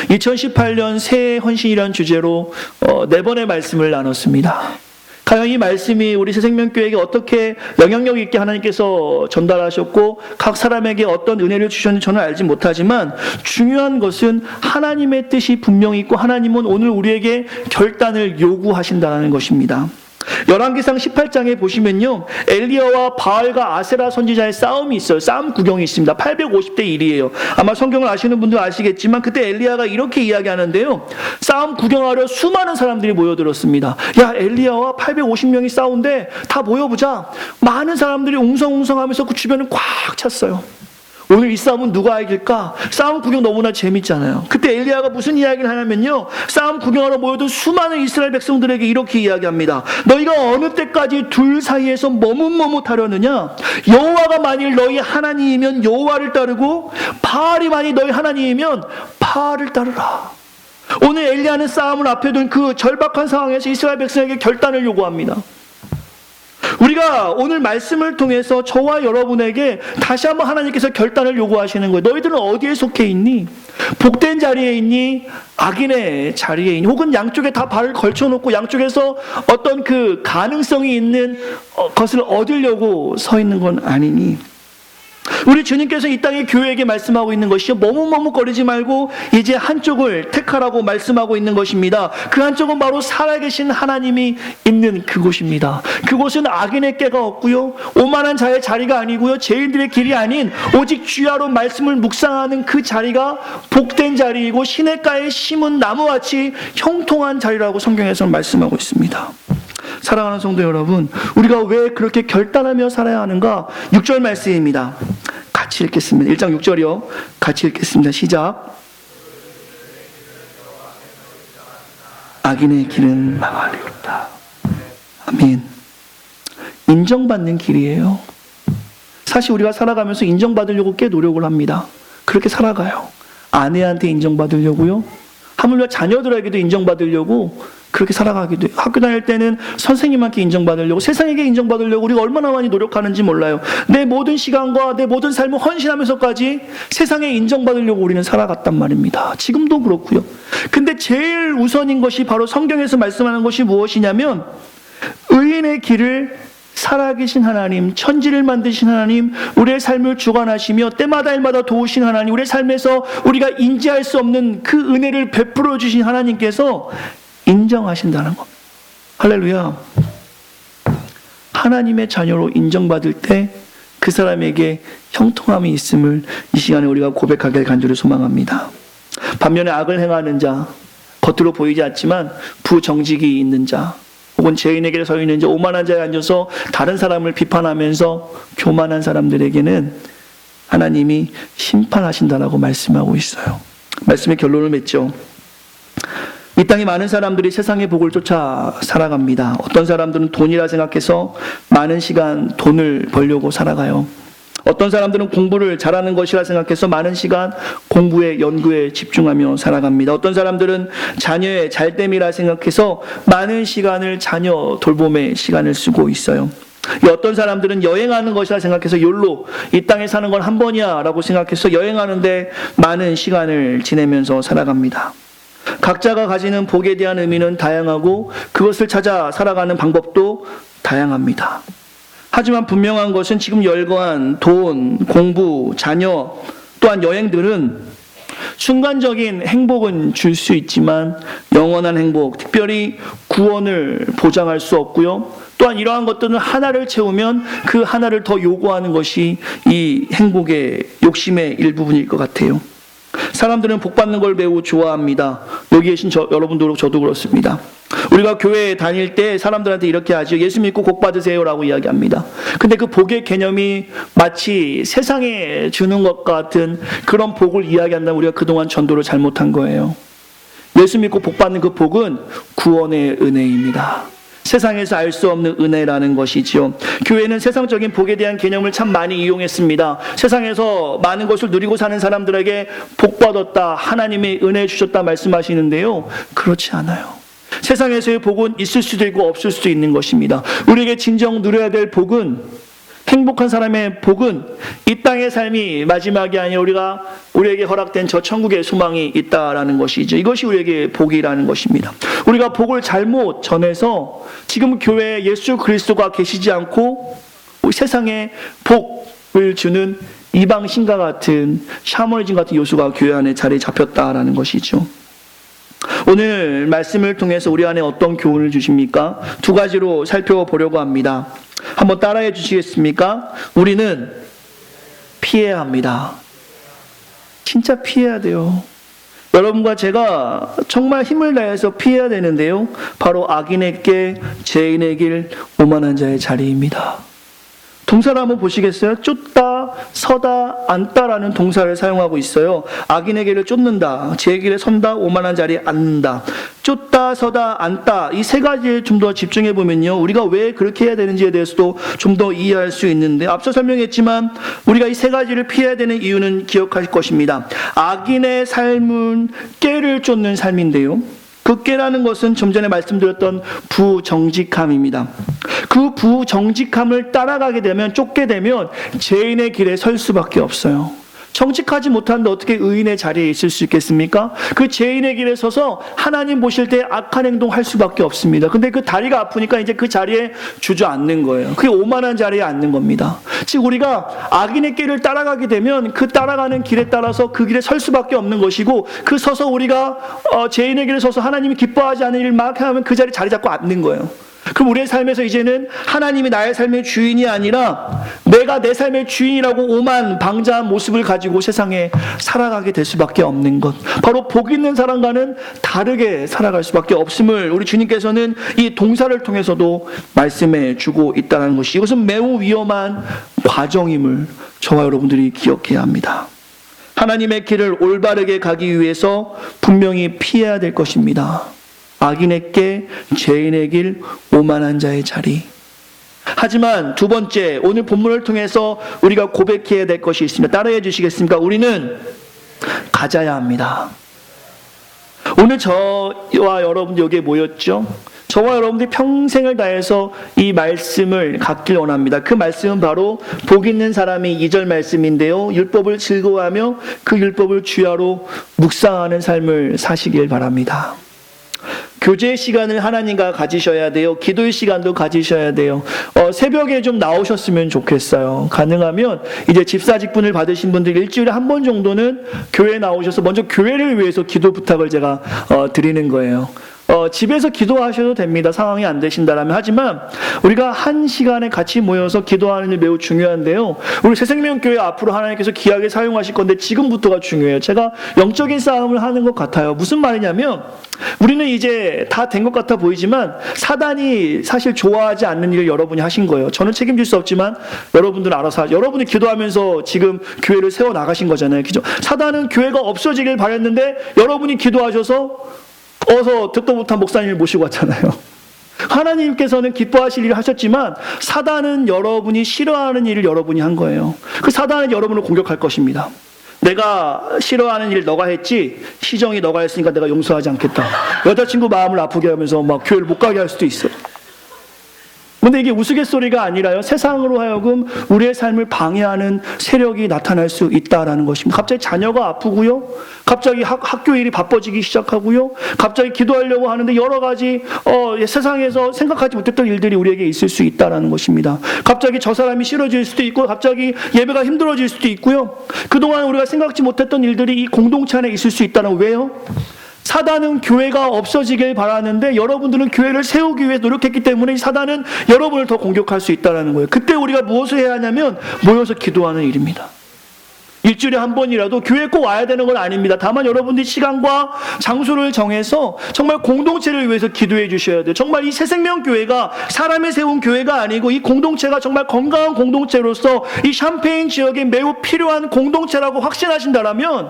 2018년 새해 헌신이라는 주제로 4번의 말씀을 나눴습니다. 과연 이 말씀이 우리 새생명교회에게 어떻게 영향력 있게 하나님께서 전달하셨고 각 사람에게 어떤 은혜를 주셨는지 저는 알지 못하지만 중요한 것은 하나님의 뜻이 분명히 있고 하나님은 오늘 우리에게 결단을 요구하신다는 것입니다. 열왕기상 18장에 보시면요, 엘리야와 바알과 아세라 선지자의 싸움이 있어요. 싸움 구경이 있습니다. 850대 1이에요. 아마 성경을 아시는 분들 아시겠지만 그때 엘리야가 이렇게 이야기하는데요, 싸움 구경하려 수많은 사람들이 모여들었습니다. 야, 엘리야와 850명이 싸운데 다 모여보자. 많은 사람들이 웅성웅성하면서 그 주변을 꽉 찼어요. 오늘 이 싸움은 누가 이길까? 싸움 구경 너무나 재밌잖아요. 그때 엘리야가 무슨 이야기를 하냐면요, 싸움 구경하러 모여든 수많은 이스라엘 백성들에게 이렇게 이야기합니다. 너희가 어느 때까지 둘 사이에서 머뭇머뭇하려느냐? 여호와가 만일 너희 하나님이면 여호와를 따르고 바알이 만일 너희 하나님이면 바알을 따르라. 오늘 엘리야는 싸움을 앞에 둔 그 절박한 상황에서 이스라엘 백성에게 결단을 요구합니다. 우리가 오늘 말씀을 통해서 저와 여러분에게 다시 한번 하나님께서 결단을 요구하시는 거예요. 너희들은 어디에 속해 있니? 복된 자리에 있니? 악인의 자리에 있니? 혹은 양쪽에 다 발을 걸쳐놓고 양쪽에서 어떤 그 가능성이 있는 것을 얻으려고 서 있는 건 아니니? 우리 주님께서 이 땅의 교회에게 말씀하고 있는 것이요, 머뭇머뭇거리지 말고 이제 한쪽을 택하라고 말씀하고 있는 것입니다. 그 한쪽은 바로 살아계신 하나님이 있는 그곳입니다. 그곳은 악인의 깨가 없고요, 오만한 자의 자리가 아니고요, 죄인들의 길이 아닌 오직 주야로 말씀을 묵상하는 그 자리가 복된 자리이고 시냇가에 심은 나무같이 형통한 자리라고 성경에서는 말씀하고 있습니다. 사랑하는 성도 여러분, 우리가 왜 그렇게 결단하며 살아야 하는가? 6절 말씀입니다. 같이 읽겠습니다. 1장 6절이요. 같이 읽겠습니다. 시작. 악인의 길은 망하리로다. 아멘. 인정받는 길이에요. 사실 우리가 살아가면서 인정받으려고 꽤 노력을 합니다. 그렇게 살아가요. 아내한테 인정받으려고요, 하물며 자녀들에게도 인정받으려고 그렇게 살아가기도 해요. 학교 다닐 때는 선생님한테 인정받으려고, 세상에게 인정받으려고 우리가 얼마나 많이 노력하는지 몰라요. 내 모든 시간과 내 모든 삶을 헌신하면서까지 세상에 인정받으려고 우리는 살아갔단 말입니다. 지금도 그렇고요. 근데 제일 우선인 것이 바로 성경에서 말씀하는 것이 무엇이냐면, 의인의 길을 살아계신 하나님, 천지를 만드신 하나님, 우리의 삶을 주관하시며 때마다 일마다 도우신 하나님, 우리의 삶에서 우리가 인지할 수 없는 그 은혜를 베풀어 주신 하나님께서 인정하신다는 겁니다. 할렐루야. 하나님의 자녀로 인정받을 때 그 사람에게 형통함이 있음을 이 시간에 우리가 고백하길 간절히 소망합니다. 반면에 악을 행하는 자, 겉으로 보이지 않지만 부정직이 있는 자, 혹은 죄인에게 서 있는 자, 오만한 자에 앉아서 다른 사람을 비판하면서 교만한 사람들에게는 하나님이 심판하신다라고 말씀하고 있어요. 말씀의 결론을 맺죠. 이 땅에 많은 사람들이 세상의 복을 쫓아 살아갑니다. 어떤 사람들은 돈이라 생각해서 많은 시간 돈을 벌려고 살아가요. 어떤 사람들은 공부를 잘하는 것이라 생각해서 많은 시간 공부에, 연구에 집중하며 살아갑니다. 어떤 사람들은 자녀의 잘됨이라 생각해서 많은 시간을 자녀 돌봄에 시간을 쓰고 있어요. 어떤 사람들은 여행하는 것이라 생각해서 욜로, 이 땅에 사는 건 한 번이야 라고 생각해서 여행하는데 많은 시간을 지내면서 살아갑니다. 각자가 가지는 복에 대한 의미는 다양하고 그것을 찾아 살아가는 방법도 다양합니다. 하지만 분명한 것은 지금 열거한 돈, 공부, 자녀, 또한 여행들은 순간적인 행복은 줄 수 있지만 영원한 행복, 특별히 구원을 보장할 수 없고요, 또한 이러한 것들은 하나를 채우면 그 하나를 더 요구하는 것이 이 행복의 욕심의 일부분일 것 같아요. 사람들은 복 받는 걸 매우 좋아합니다. 여기 계신 여러분도 저도 그렇습니다. 우리가 교회에 다닐 때 사람들한테 이렇게 하죠. 예수 믿고 복 받으세요라고 이야기합니다. 근데 그 복의 개념이 마치 세상에 주는 것 같은 그런 복을 이야기한다면 우리가 그동안 전도를 잘못한 거예요. 예수 믿고 복 받는 그 복은 구원의 은혜입니다. 세상에서 알 수 없는 은혜라는 것이지요. 교회는 세상적인 복에 대한 개념을 참 많이 이용했습니다. 세상에서 많은 것을 누리고 사는 사람들에게 복 받았다, 하나님의 은혜 주셨다 말씀하시는데요. 그렇지 않아요. 세상에서의 복은 있을 수도 있고 없을 수도 있는 것입니다. 우리에게 진정 누려야 될 복은, 행복한 사람의 복은 이 땅의 삶이 마지막이 아니라 우리에게 허락된 저 천국의 소망이 있다라는 것이죠. 이것이 우리에게 복이라는 것입니다. 우리가 복을 잘못 전해서 지금 교회에 예수 그리스도가 계시지 않고 세상에 복을 주는 이방신과 같은 샤머니즘 같은 요소가 교회 안에 자리에 잡혔다라는 것이죠. 오늘 말씀을 통해서 우리 안에 어떤 교훈을 주십니까? 두 가지로 살펴보려고 합니다. 한번 따라해 주시겠습니까? 우리는 피해야 합니다. 진짜 피해야 돼요. 여러분과 제가 정말 힘을 다해서 피해야 되는데요. 바로 악인의 길, 죄인의 길, 오만한 자의 자리입니다. 동사를 한번 보시겠어요? 쫓다, 서다, 앉다라는 동사를 사용하고 있어요. 악인의 길을 쫓는다, 제 길에 선다, 오만한 자리에 앉는다. 쫓다, 서다, 앉다, 이 세 가지에 좀 더 집중해 보면요, 우리가 왜 그렇게 해야 되는지에 대해서도 좀 더 이해할 수 있는데, 앞서 설명했지만 우리가 이 세 가지를 피해야 되는 이유는 기억할 것입니다. 악인의 삶은 꾀를 쫓는 삶인데요, 그 꾀라는 것은 좀 전에 말씀드렸던 부정직함입니다. 그 부정직함을 따라가게 되면, 쫓게 되면 죄인의 길에 설 수밖에 없어요. 정직하지 못하는데 어떻게 의인의 자리에 있을 수 있겠습니까? 그 죄인의 길에 서서 하나님 보실 때 악한 행동할 수밖에 없습니다. 근데 그 다리가 아프니까 이제 그 자리에 주저앉는 거예요. 그게 오만한 자리에 앉는 겁니다. 즉 우리가 악인의 길을 따라가게 되면 그 따라가는 길에 따라서 그 길에 설 수밖에 없는 것이고, 그 서서 우리가 죄인의 길에 서서 하나님이 기뻐하지 않는 일을 막 하면 그 자리 잡고 앉는 거예요. 그럼 우리의 삶에서 이제는 하나님이 나의 삶의 주인이 아니라 내가 내 삶의 주인이라고 오만 방자한 모습을 가지고 세상에 살아가게 될 수밖에 없는 것, 바로 복 있는 사람과는 다르게 살아갈 수밖에 없음을 우리 주님께서는 이 동사를 통해서도 말씀해 주고 있다는 것이, 이것은 매우 위험한 과정임을 저와 여러분들이 기억해야 합니다. 하나님의 길을 올바르게 가기 위해서 분명히 피해야 될 것입니다. 악인의 길, 죄인의 길, 오만한 자의 자리. 하지만 두 번째, 오늘 본문을 통해서 우리가 고백해야 될 것이 있습니다. 따라해 주시겠습니까? 우리는 가져야 합니다. 오늘 저와 여러분들 여기에 모였죠? 저와 여러분들이 평생을 다해서 이 말씀을 갖길 원합니다. 그 말씀은 바로 복 있는 사람이 2절 말씀인데요, 율법을 즐거워하며 그 율법을 주야로 묵상하는 삶을 사시길 바랍니다. 교제 시간을 하나님과 가지셔야 돼요. 기도의 시간도 가지셔야 돼요. 새벽에 좀 나오셨으면 좋겠어요. 가능하면 이제 집사직분을 받으신 분들 일주일에 한 번 정도는 교회에 나오셔서 먼저 교회를 위해서 기도 부탁을 제가 드리는 거예요. 집에서 기도하셔도 됩니다. 상황이 안 되신다라면. 하지만 우리가 한 시간에 같이 모여서 기도하는 일 매우 중요한데요, 우리 새생명교회 앞으로 하나님께서 귀하게 사용하실 건데 지금부터가 중요해요. 제가 영적인 싸움을 하는 것 같아요. 무슨 말이냐면, 우리는 이제 다 된 것 같아 보이지만 사단이 사실 좋아하지 않는 일을 여러분이 하신 거예요. 저는 책임질 수 없지만 여러분들은 알아서 여러분이 기도하면서 지금 교회를 세워 나가신 거잖아요. 그죠? 사단은 교회가 없어지길 바랬는데 여러분이 기도하셔서 어서 듣도 못한 목사님을 모시고 왔잖아요. 하나님께서는 기뻐하실 일을 하셨지만 사단은 여러분이 싫어하는 일을 여러분이 한 거예요. 그 사단은 여러분을 공격할 것입니다. 내가 싫어하는 일 너가 했지, 시정이 너가 했으니까 내가 용서하지 않겠다. 여자친구 마음을 아프게 하면서 막 교회를 못 가게 할 수도 있어요. 근데 이게 우스갯소리가 아니라요, 세상으로 하여금 우리의 삶을 방해하는 세력이 나타날 수 있다라는 것입니다. 갑자기 자녀가 아프고요, 갑자기 학교 일이 바빠지기 시작하고요, 갑자기 기도하려고 하는데 여러 가지 세상에서 생각하지 못했던 일들이 우리에게 있을 수 있다라는 것입니다. 갑자기 저 사람이 싫어질 수도 있고, 갑자기 예배가 힘들어질 수도 있고요, 그동안 우리가 생각지 못했던 일들이 이 공동체 안에 있을 수 있다는. 왜요? 사단은 교회가 없어지길 바라는데 여러분들은 교회를 세우기 위해 노력했기 때문에 사단은 여러분을 더 공격할 수 있다는 거예요. 그때 우리가 무엇을 해야 하냐면 모여서 기도하는 일입니다. 일주일에 한 번이라도 교회에 꼭 와야 되는 건 아닙니다. 다만 여러분들이 시간과 장소를 정해서 정말 공동체를 위해서 기도해 주셔야 돼요. 정말 이 새생명교회가 사람이 세운 교회가 아니고 이 공동체가 정말 건강한 공동체로서 이 샴페인 지역에 매우 필요한 공동체라고 확신하신다면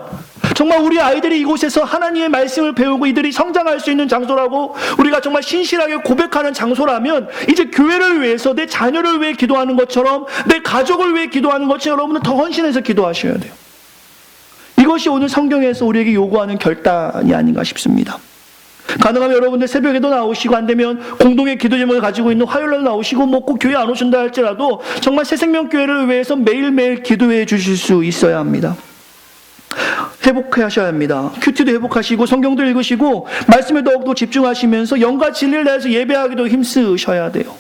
정말 우리 아이들이 이곳에서 하나님의 말씀을 배우고 이들이 성장할 수 있는 장소라고 우리가 정말 신실하게 고백하는 장소라면 이제 교회를 위해서 내 자녀를 위해 기도하는 것처럼 내 가족을 위해 기도하는 것처럼 여러분은 더 헌신해서 기도하셔야 돼요. 이것이 오늘 성경에서 우리에게 요구하는 결단이 아닌가 싶습니다. 가능하면 여러분들 새벽에도 나오시고 안 되면 공동의 기도 제목을 가지고 있는 화요일날 나오시고 뭐 꼭 교회 안 오신다 할지라도 정말 새생명교회를 위해서 매일매일 기도해 주실 수 있어야 합니다. 회복하셔야 합니다. 큐티도 회복하시고 성경도 읽으시고 말씀에 더욱더 집중하시면서 영과 진리를 다해서 예배하기도 힘쓰셔야 돼요.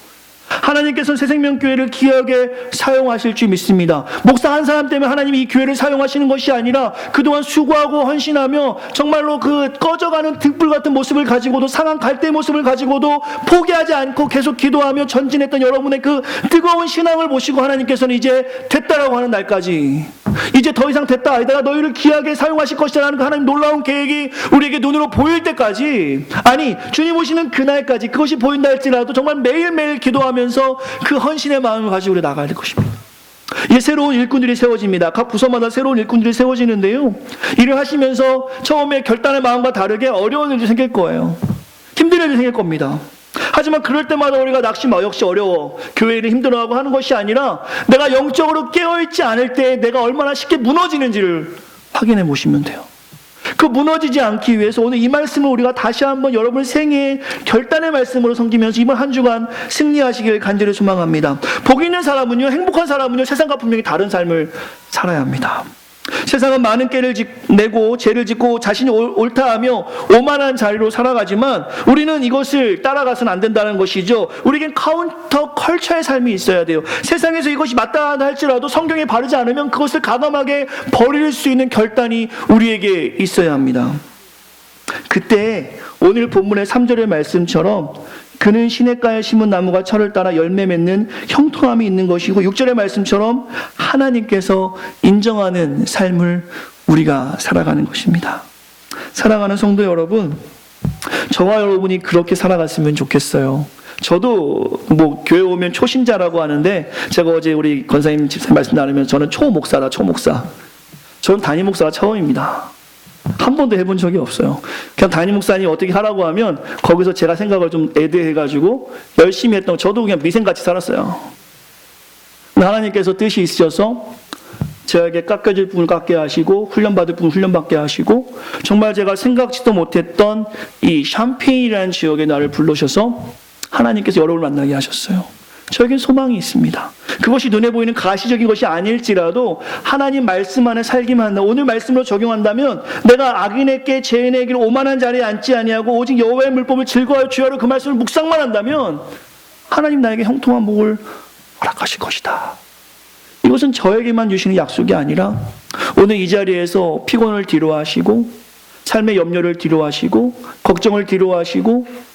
하나님께서는 새생명교회를 귀하게 사용하실 줄 믿습니다. 목사 한 사람 때문에 하나님이 이 교회를 사용하시는 것이 아니라 그동안 수고하고 헌신하며 정말로 그 꺼져가는 등불 같은 모습을 가지고도 상한 갈대 모습을 가지고도 포기하지 않고 계속 기도하며 전진했던 여러분의 그 뜨거운 신앙을 보시고 하나님께서는 이제 됐다라고 하는 날까지 이제 더 이상 됐다 아니다 너희를 귀하게 사용하실 것이라는 그 하나님 놀라운 계획이 우리에게 눈으로 보일 때까지 아니 주님 오시는 그날까지 그것이 보인다 할지라도 정말 매일매일 기도하면서 그 헌신의 마음을 가지고 우리 나가야 될 것입니다. 이제 새로운 일꾼들이 세워집니다. 각 부서마다 새로운 일꾼들이 세워지는데요. 일을 하시면서 처음에 결단의 마음과 다르게 어려운 일이 생길 거예요. 힘든 일이 생길 겁니다. 하지만 그럴 때마다 우리가 역시 어려워 교회 일을 힘들어하고 하는 것이 아니라 내가 영적으로 깨어있지 않을 때 내가 얼마나 쉽게 무너지는지를 확인해 보시면 돼요. 그 무너지지 않기 위해서 오늘 이 말씀을 우리가 다시 한번 여러분 생애의 결단의 말씀으로 섬기면서 이번 한 주간 승리하시길 간절히 소망합니다. 복 있는 사람은요, 행복한 사람은요, 세상과 분명히 다른 삶을 살아야 합니다. 세상은 많은 깨를 내고 죄를 짓고 자신이 옳다하며 오만한 자리로 살아가지만 우리는 이것을 따라가서는 안 된다는 것이죠. 우리에겐 카운터 컬처의 삶이 있어야 돼요. 세상에서 이것이 맞다 할지라도 성경에 바르지 않으면 그것을 가감하게 버릴 수 있는 결단이 우리에게 있어야 합니다. 그때 오늘 본문의 3절의 말씀처럼 그는 시냇가에 심은 나무가 철을 따라 열매 맺는 형통함이 있는 것이고 6절의 말씀처럼 하나님께서 인정하는 삶을 우리가 살아가는 것입니다. 사랑하는 성도 여러분, 저와 여러분이 그렇게 살아갔으면 좋겠어요. 저도 뭐 교회 오면 초신자라고 하는데 제가 어제 우리 권사님 집사 말씀 나누면 저는 초목사다 초목사. 저는 담임 목사가 처음입니다. 한 번도 해본 적이 없어요. 그냥 담임 목사님 어떻게 하라고 하면 거기서 제가 생각을 좀 애드해가지고 열심히 했던 저도 그냥 미생같이 살았어요. 하나님께서 뜻이 있으셔서 저에게 깎여질 부분을 깎게 하시고 훈련받을 부분을 훈련받게 하시고 정말 제가 생각지도 못했던 이 샴페인이라는 지역에 나를 불러셔서 하나님께서 여러분을 만나게 하셨어요. 저에겐 소망이 있습니다. 그것이 눈에 보이는 가시적인 것이 아닐지라도 하나님 말씀 안에 살기만 한다. 오늘 말씀으로 적용한다면 내가 악인에게 죄인에게 오만한 자리에 앉지 아니하고 오직 여호와의 물법을 즐거워하여 주야로 그 말씀을 묵상만 한다면 하나님 나에게 형통한 복을 허락하실 것이다. 이것은 저에게만 주시는 약속이 아니라 오늘 이 자리에서 피곤을 뒤로하시고 삶의 염려를 뒤로하시고 걱정을 뒤로하시고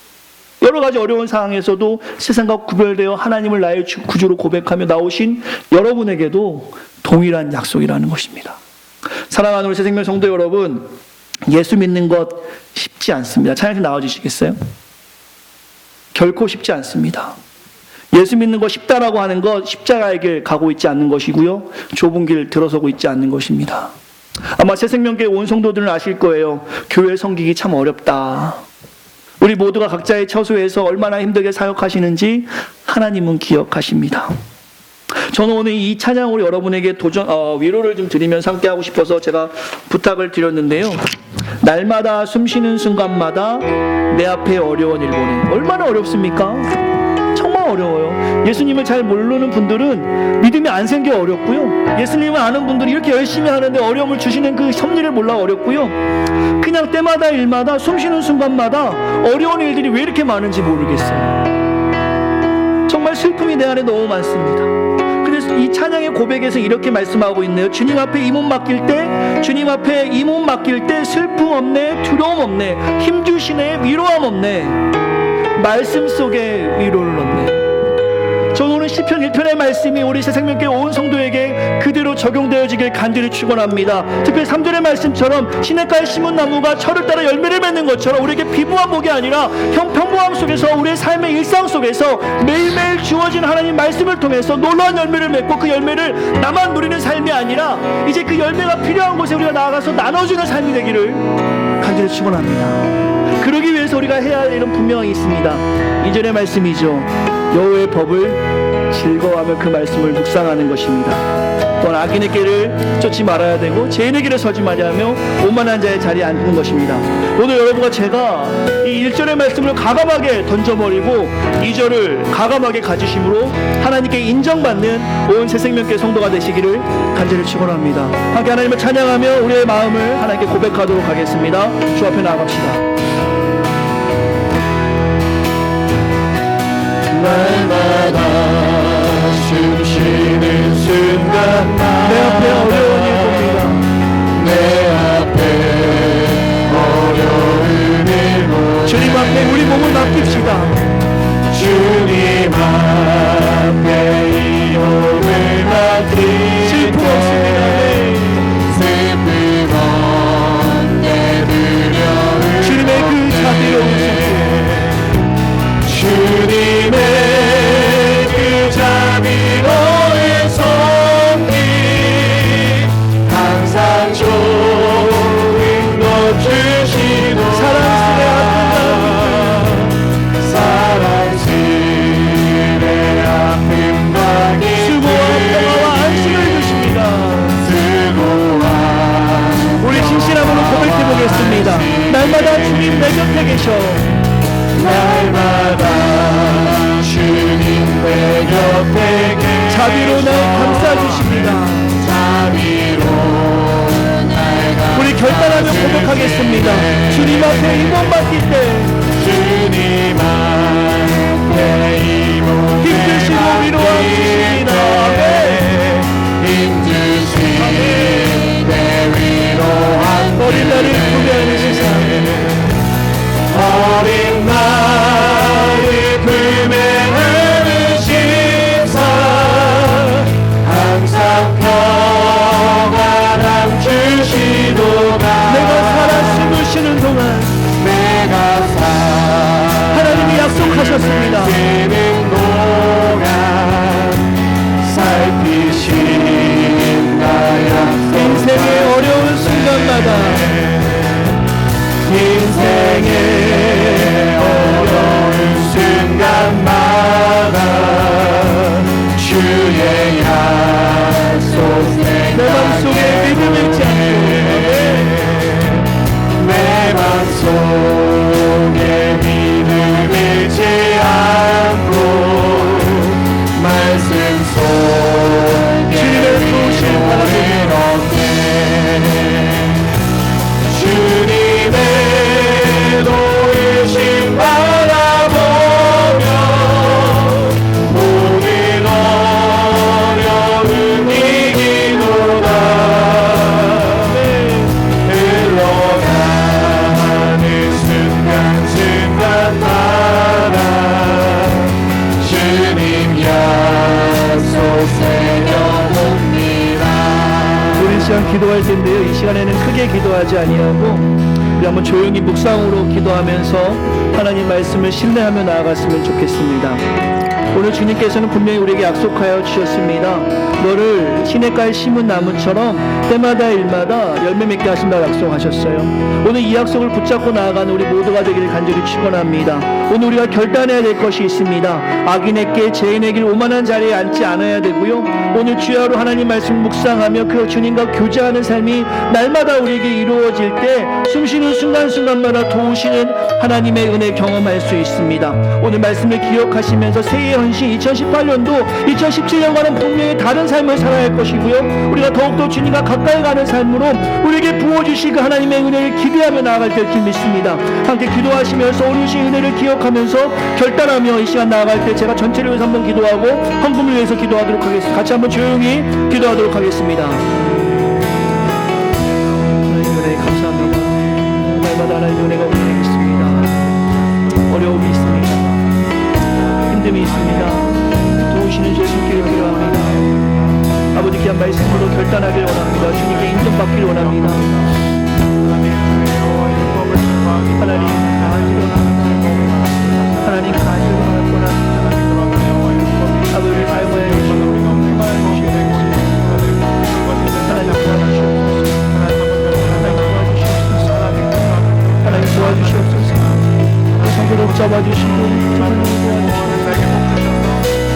여러 가지 어려운 상황에서도 세상과 구별되어 하나님을 나의 구주로 고백하며 나오신 여러분에게도 동일한 약속이라는 것입니다. 사랑하는 우리 새생명 성도 여러분, 예수 믿는 것 쉽지 않습니다. 찬양팀 나와주시겠어요? 결코 쉽지 않습니다. 예수 믿는 것 쉽다라고 하는 것 십자가의 길 가고 있지 않는 것이고요. 좁은 길 들어서고 있지 않는 것입니다. 아마 새생명교회 온 성도들은 아실 거예요. 교회 섬기기 참 어렵다. 우리 모두가 각자의 처소에서 얼마나 힘들게 사역하시는지 하나님은 기억하십니다. 저는 오늘 이 찬양으로 여러분에게 위로를 좀 드리면서 함께 하고 싶어서 제가 부탁을 드렸는데요. 날마다 숨쉬는 순간마다 내 앞에 어려운 일 보내. 얼마나 어렵습니까? 정말 어려워요. 예수님을 잘 모르는 분들은 믿음이 안 생겨 어렵고요. 예수님을 아는 분들이 이렇게 열심히 하는데 어려움을 주시는 그 섭리를 몰라 어렵고요. 그냥 때마다 일마다 숨쉬는 순간마다 어려운 일들이 왜 이렇게 많은지 모르겠어요. 정말 슬픔이 내 안에 너무 많습니다. 그래서 이 찬양의 고백에서 이렇게 말씀하고 있네요. 주님 앞에 이 몸 맡길 때, 주님 앞에 이 몸 맡길 때 슬픔 없네, 두려움 없네, 힘주시네, 위로함 없네, 말씀 속에 위로를 얻네. 저는 오늘 시편 1편의 말씀이 우리 새생명교회 온 성도에게 그대로 적용되어지길 간절히 축원합니다. 특별히 3절의 말씀처럼 시냇가에 심은 나무가 철을 따라 열매를 맺는 것처럼 우리에게 비무한 복이 아니라 평범함 속에서 우리의 삶의 일상 속에서 매일매일 주어진 하나님 말씀을 통해서 놀라운 열매를 맺고 그 열매를 나만 누리는 삶이 아니라 이제 그 열매가 필요한 곳에 우리가 나아가서 나눠주는 삶이 되기를 간절히 축원합니다. 그러기 위해서 우리가 해야 할 일은 분명히 있습니다. 2절의 말씀이죠. 여호와의 법을 즐거워하며 그 말씀을 묵상하는 것입니다. 또한 악인의 길을 쫓지 말아야 되고 죄인의 길에 서지 말아야하며 오만한 자의 자리에 앉는 것입니다. 오늘 여러분과 제가 이 1절의 말씀을 가감하게 던져버리고 2절을 가감하게 가지심으로 하나님께 인정받는 온 새생명교회 성도가 되시기를 간절히 축원합니다. 함께 하나님을 찬양하며 우리의 마음을 하나님께 고백하도록 하겠습니다. 주 앞에 나아갑시다. 날마다 숨쉬는 순간 내 앞에 어려운 일 봅니다. 내 앞에 어려운 일 봅니다. 주님 앞에 우리 몸을 맡깁시다. 주님 앞에 이 몸을 맡깁시다. 슬픔 없습니다. 슬픔 없네 두려움 주님의 그 자비로운 주님의 그 자비로운 손길 항상 좋은 것 주시노라. 사랑스레 아픈 방이 수고와 평화와 안식을 주십니다. 우리 진실함으로 고백해 보겠습니다. 날마다 주님 내 곁에 계셔. 날마다 주님 내 곁에 계셔. 자비로 날 감싸주십니다. 자비로 날 우리 결단하며 고백하겠습니다. 주님 앞에 이 몸 맡길 때 주님 앞에 이 몸을 힘드시고 위로하시니라. 힘드신 내 위로한 어린 나를 구별하는 세상 어린 나를 품에 심사 항상 평안함 주시도다. 내가 살아 숨을 동안 내가 하나님이 약속하셨습니다. 살아있는 동안 살피신 나의 인생의 어려운 순간마다 인생의 어려운 순간마다 주의 약속 내 맘속에 믿음 잃지 않고 내 맘속에 믿음 잃지 않고 말씀 속에 주님의 도우심 얻네. 주님의 도우심 바라보며 모든 어려움 이기노라. 흘러가는 순간 순간마다 주님 약속 새겨봅니다. 우리 시간 기도할 텐데요. 이 시간에는 크게 기도하지 아니하고 우리 한번 조용히 묵상으로 기도하면서 하나님 말씀을 신뢰하며 나아갔으면 좋겠습니다. 오늘 주님께서는 분명히 우리에게 약속하여 주셨습니다. 너를 시냇가에 심은 나무처럼 때마다 일마다 열매 맺게 하신다고 약속하셨어요. 오늘 이 약속을 붙잡고 나아가는 우리 모두가 되기를 간절히 축원합니다. 오늘 우리가 결단해야 될 것이 있습니다. 악인의 길, 죄인의 길, 오만한 자리에 앉지 않아야 되고요. 오늘 주야로 하나님 말씀 묵상하며 그 주님과 교제하는 삶이 날마다 우리에게 이루어질 때 숨쉬는 순간순간마다 도우시는 하나님의 은혜 경험할 수 있습니다. 오늘 말씀을 기억하시면서 새해 헌신 2018년도 2017년과는 분명히 다른 삶을 살아야 할 것이고요. 우리가 더욱더 주님과 가까이 가는 삶으로 우리에게 부어주실 그 하나님의 은혜를 기대하며 나아갈 때 줄 믿습니다. 함께 기도하시면서 어려우신 은혜를 기억하면서 결단하며 이 시간 나아갈 때 제가 전체를 위해서 한번 기도하고 헌금을 위해서 기도하도록 하겠습니다. 같이 한번 조용히 기도하도록 하겠습니다. 하나님 은혜 감사합니다. 날마다 하나님 은혜가 우리에게 있습니다. 어려움이 있습니다. 힘듦이 있습니다. 도우시는 주의 손길이 필요합니다. 아버지 귀한 말씀으로 결단하길 원합니다. 주님께 인정받기를 원합니다. 하나님 하나님 가지고 원합니다. 아버지를 닮아야 하나님 도와주시옵소서. 성도를 붙잡아주시고 하나님 도와주시옵소서.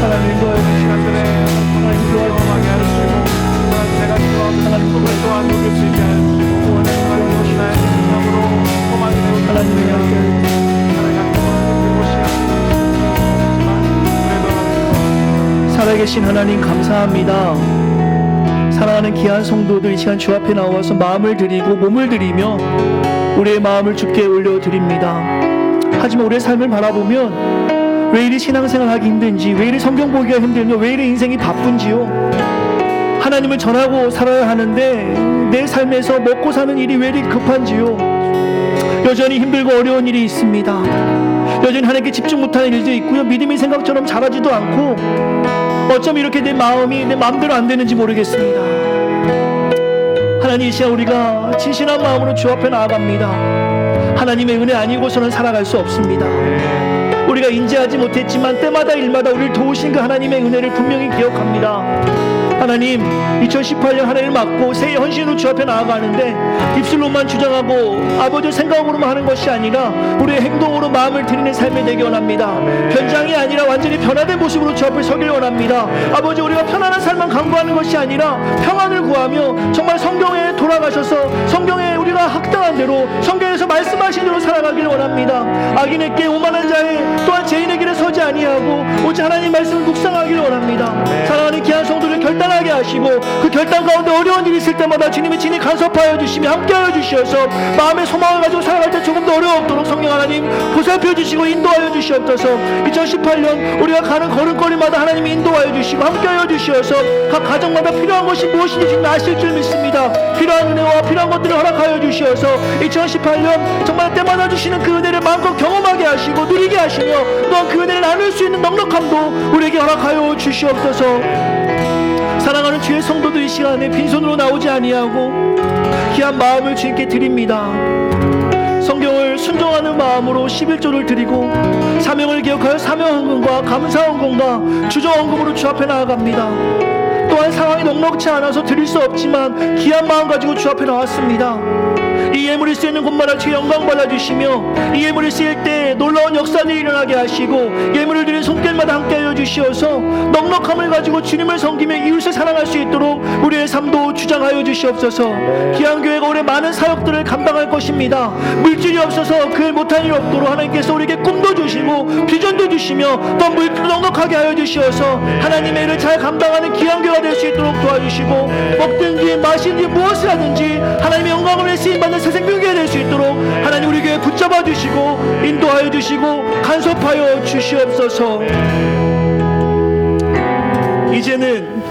하나님 도와주시옵소서. 하나님의 연결 살아계신 하나님 감사합니다. 사랑하는 귀한 성도들 이 시간 주 앞에 나와서 마음을 드리고 몸을 드리며 우리의 마음을 주께 올려드립니다. 하지만 우리의 삶을 바라보면 왜 이리 신앙생활 하기 힘든지, 왜 이리 성경 보기가 힘들며, 왜 이리 인생이 바쁜지요. 하나님을 전하고 살아야 하는데 내 삶에서 먹고 사는 일이 왜 이리 급한지요. 여전히 힘들고 어려운 일이 있습니다. 여전히 하나님께 집중 못하는 일도 있고요. 믿음이 생각처럼 자라지도 않고 어쩜 이렇게 내 마음이 내 마음대로 안 되는지 모르겠습니다. 하나님 이 시간 우리가 진실한 마음으로 주 앞에 나아갑니다. 하나님의 은혜 아니고서는 살아갈 수 없습니다. 우리가 인지하지 못했지만 때마다 일마다 우리를 도우신 그 하나님의 은혜를 분명히 기억합니다. 하나님 2018년 한 해를 맞고 새해 헌신으로 주 앞에 나아가는데 입술로만 주장하고 아버지 생각으로만 하는 것이 아니라 우리의 행동으로 마음을 드리는 삶이 되기 원합니다. 변장이 아니라 완전히 변화된 모습으로 주 앞에 서길 원합니다. 아버지 우리가 편안한 삶만 강구하는 것이 아니라 평안을 구하며 정말 성경에 돌아가셔서 성경에 우리가 학당한 대로 성경에서 말씀하신 대로 살아가길 원합니다. 악인에게 오만한 자에 또한 죄인의 길에 서지 아니하고 오직 하나님 말씀을 묵상하길 원합니다. 사랑하는 귀한 성도를 결단하게 하시고 그 결단 가운데 어려운 일이 있을 때마다 주님이 친히 간섭하여 주시며 함께하여 주시어서 마음의 소망을 가지고 살아갈 때 조금 더 어려웠도록 성령 하나님 보살펴 주시고 인도하여 주시옵소서. 2018년 우리가 가는 걸음걸이마다 하나님이 인도하여 주시고 함께하여 주시어서 각 가정마다 필요한 것이 무엇인지 주님 아실 줄 믿습니다. 필요한 은혜와 필요한 것들을 허락하여 주시어서 2018년 정말 때마다 주시는 그 은혜를 마음껏 경험하게 하시고 누리게 하시며 또한 그 은혜를 나눌 수 있는 넉넉함도 우리에게 허락하여 주시옵소서. 사랑하는 주의 성도들 이 시간에 빈손으로 나오지 아니하고 귀한 마음을 주님께 드립니다. 성경을 순종하는 마음으로 11조를 드리고 사명을 기억하여 사명헌금과 감사헌금과 주정헌금으로 주 앞에 나아갑니다. 또한 상황이 넉넉지 않아서 드릴 수 없지만 귀한 마음 가지고 주 앞에 나왔습니다. 이 예물이 쓰이는 곳마다 주의 영광 받아주시며 이 예물이 쓰일 때 놀라운 역사들이 일어나게 하시고 예물을 드린 손길마다 함께하여 주시어서 넉넉함을 가지고 주님을 섬기며 이웃을 사랑할 수 있도록 우리의 삶도 주장하여 주시옵소서. 귀한 교회가 올해 많은 사역들을 감당할 것입니다. 물질이 없어서 그 못한 일 없도록 하나님께서 우리에게 꿈도 주시고 비전도 주시며 또 물질도 넉넉하게 하여 주시어서 하나님의 일을 잘 감당하는 귀한 교회가 될 수 있도록 도와주시고 먹든지 마시든지 무엇을 하든지 하나님의 영광을 쓰임받는 새 생명이 될 수 있도록 하나님 우리 교회 붙잡아 주시고 인도하여 주시고 간섭하여 주시옵소서. 이제는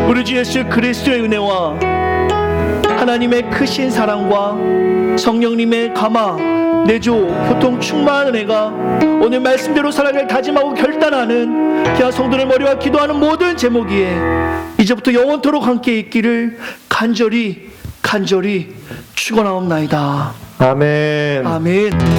우리 주 예수 그리스도의 은혜와 하나님의 크신 사랑과 성령님의 감화 내조 보통 충만한 은혜가 오늘 말씀대로 살아갈 다짐하고 결단하는 귀한 성도를 머리와 기도하는 모든 제목이에 이제부터 영원토록 함께 있기를 간절히 축원하옵나이다. 아멘. 아멘.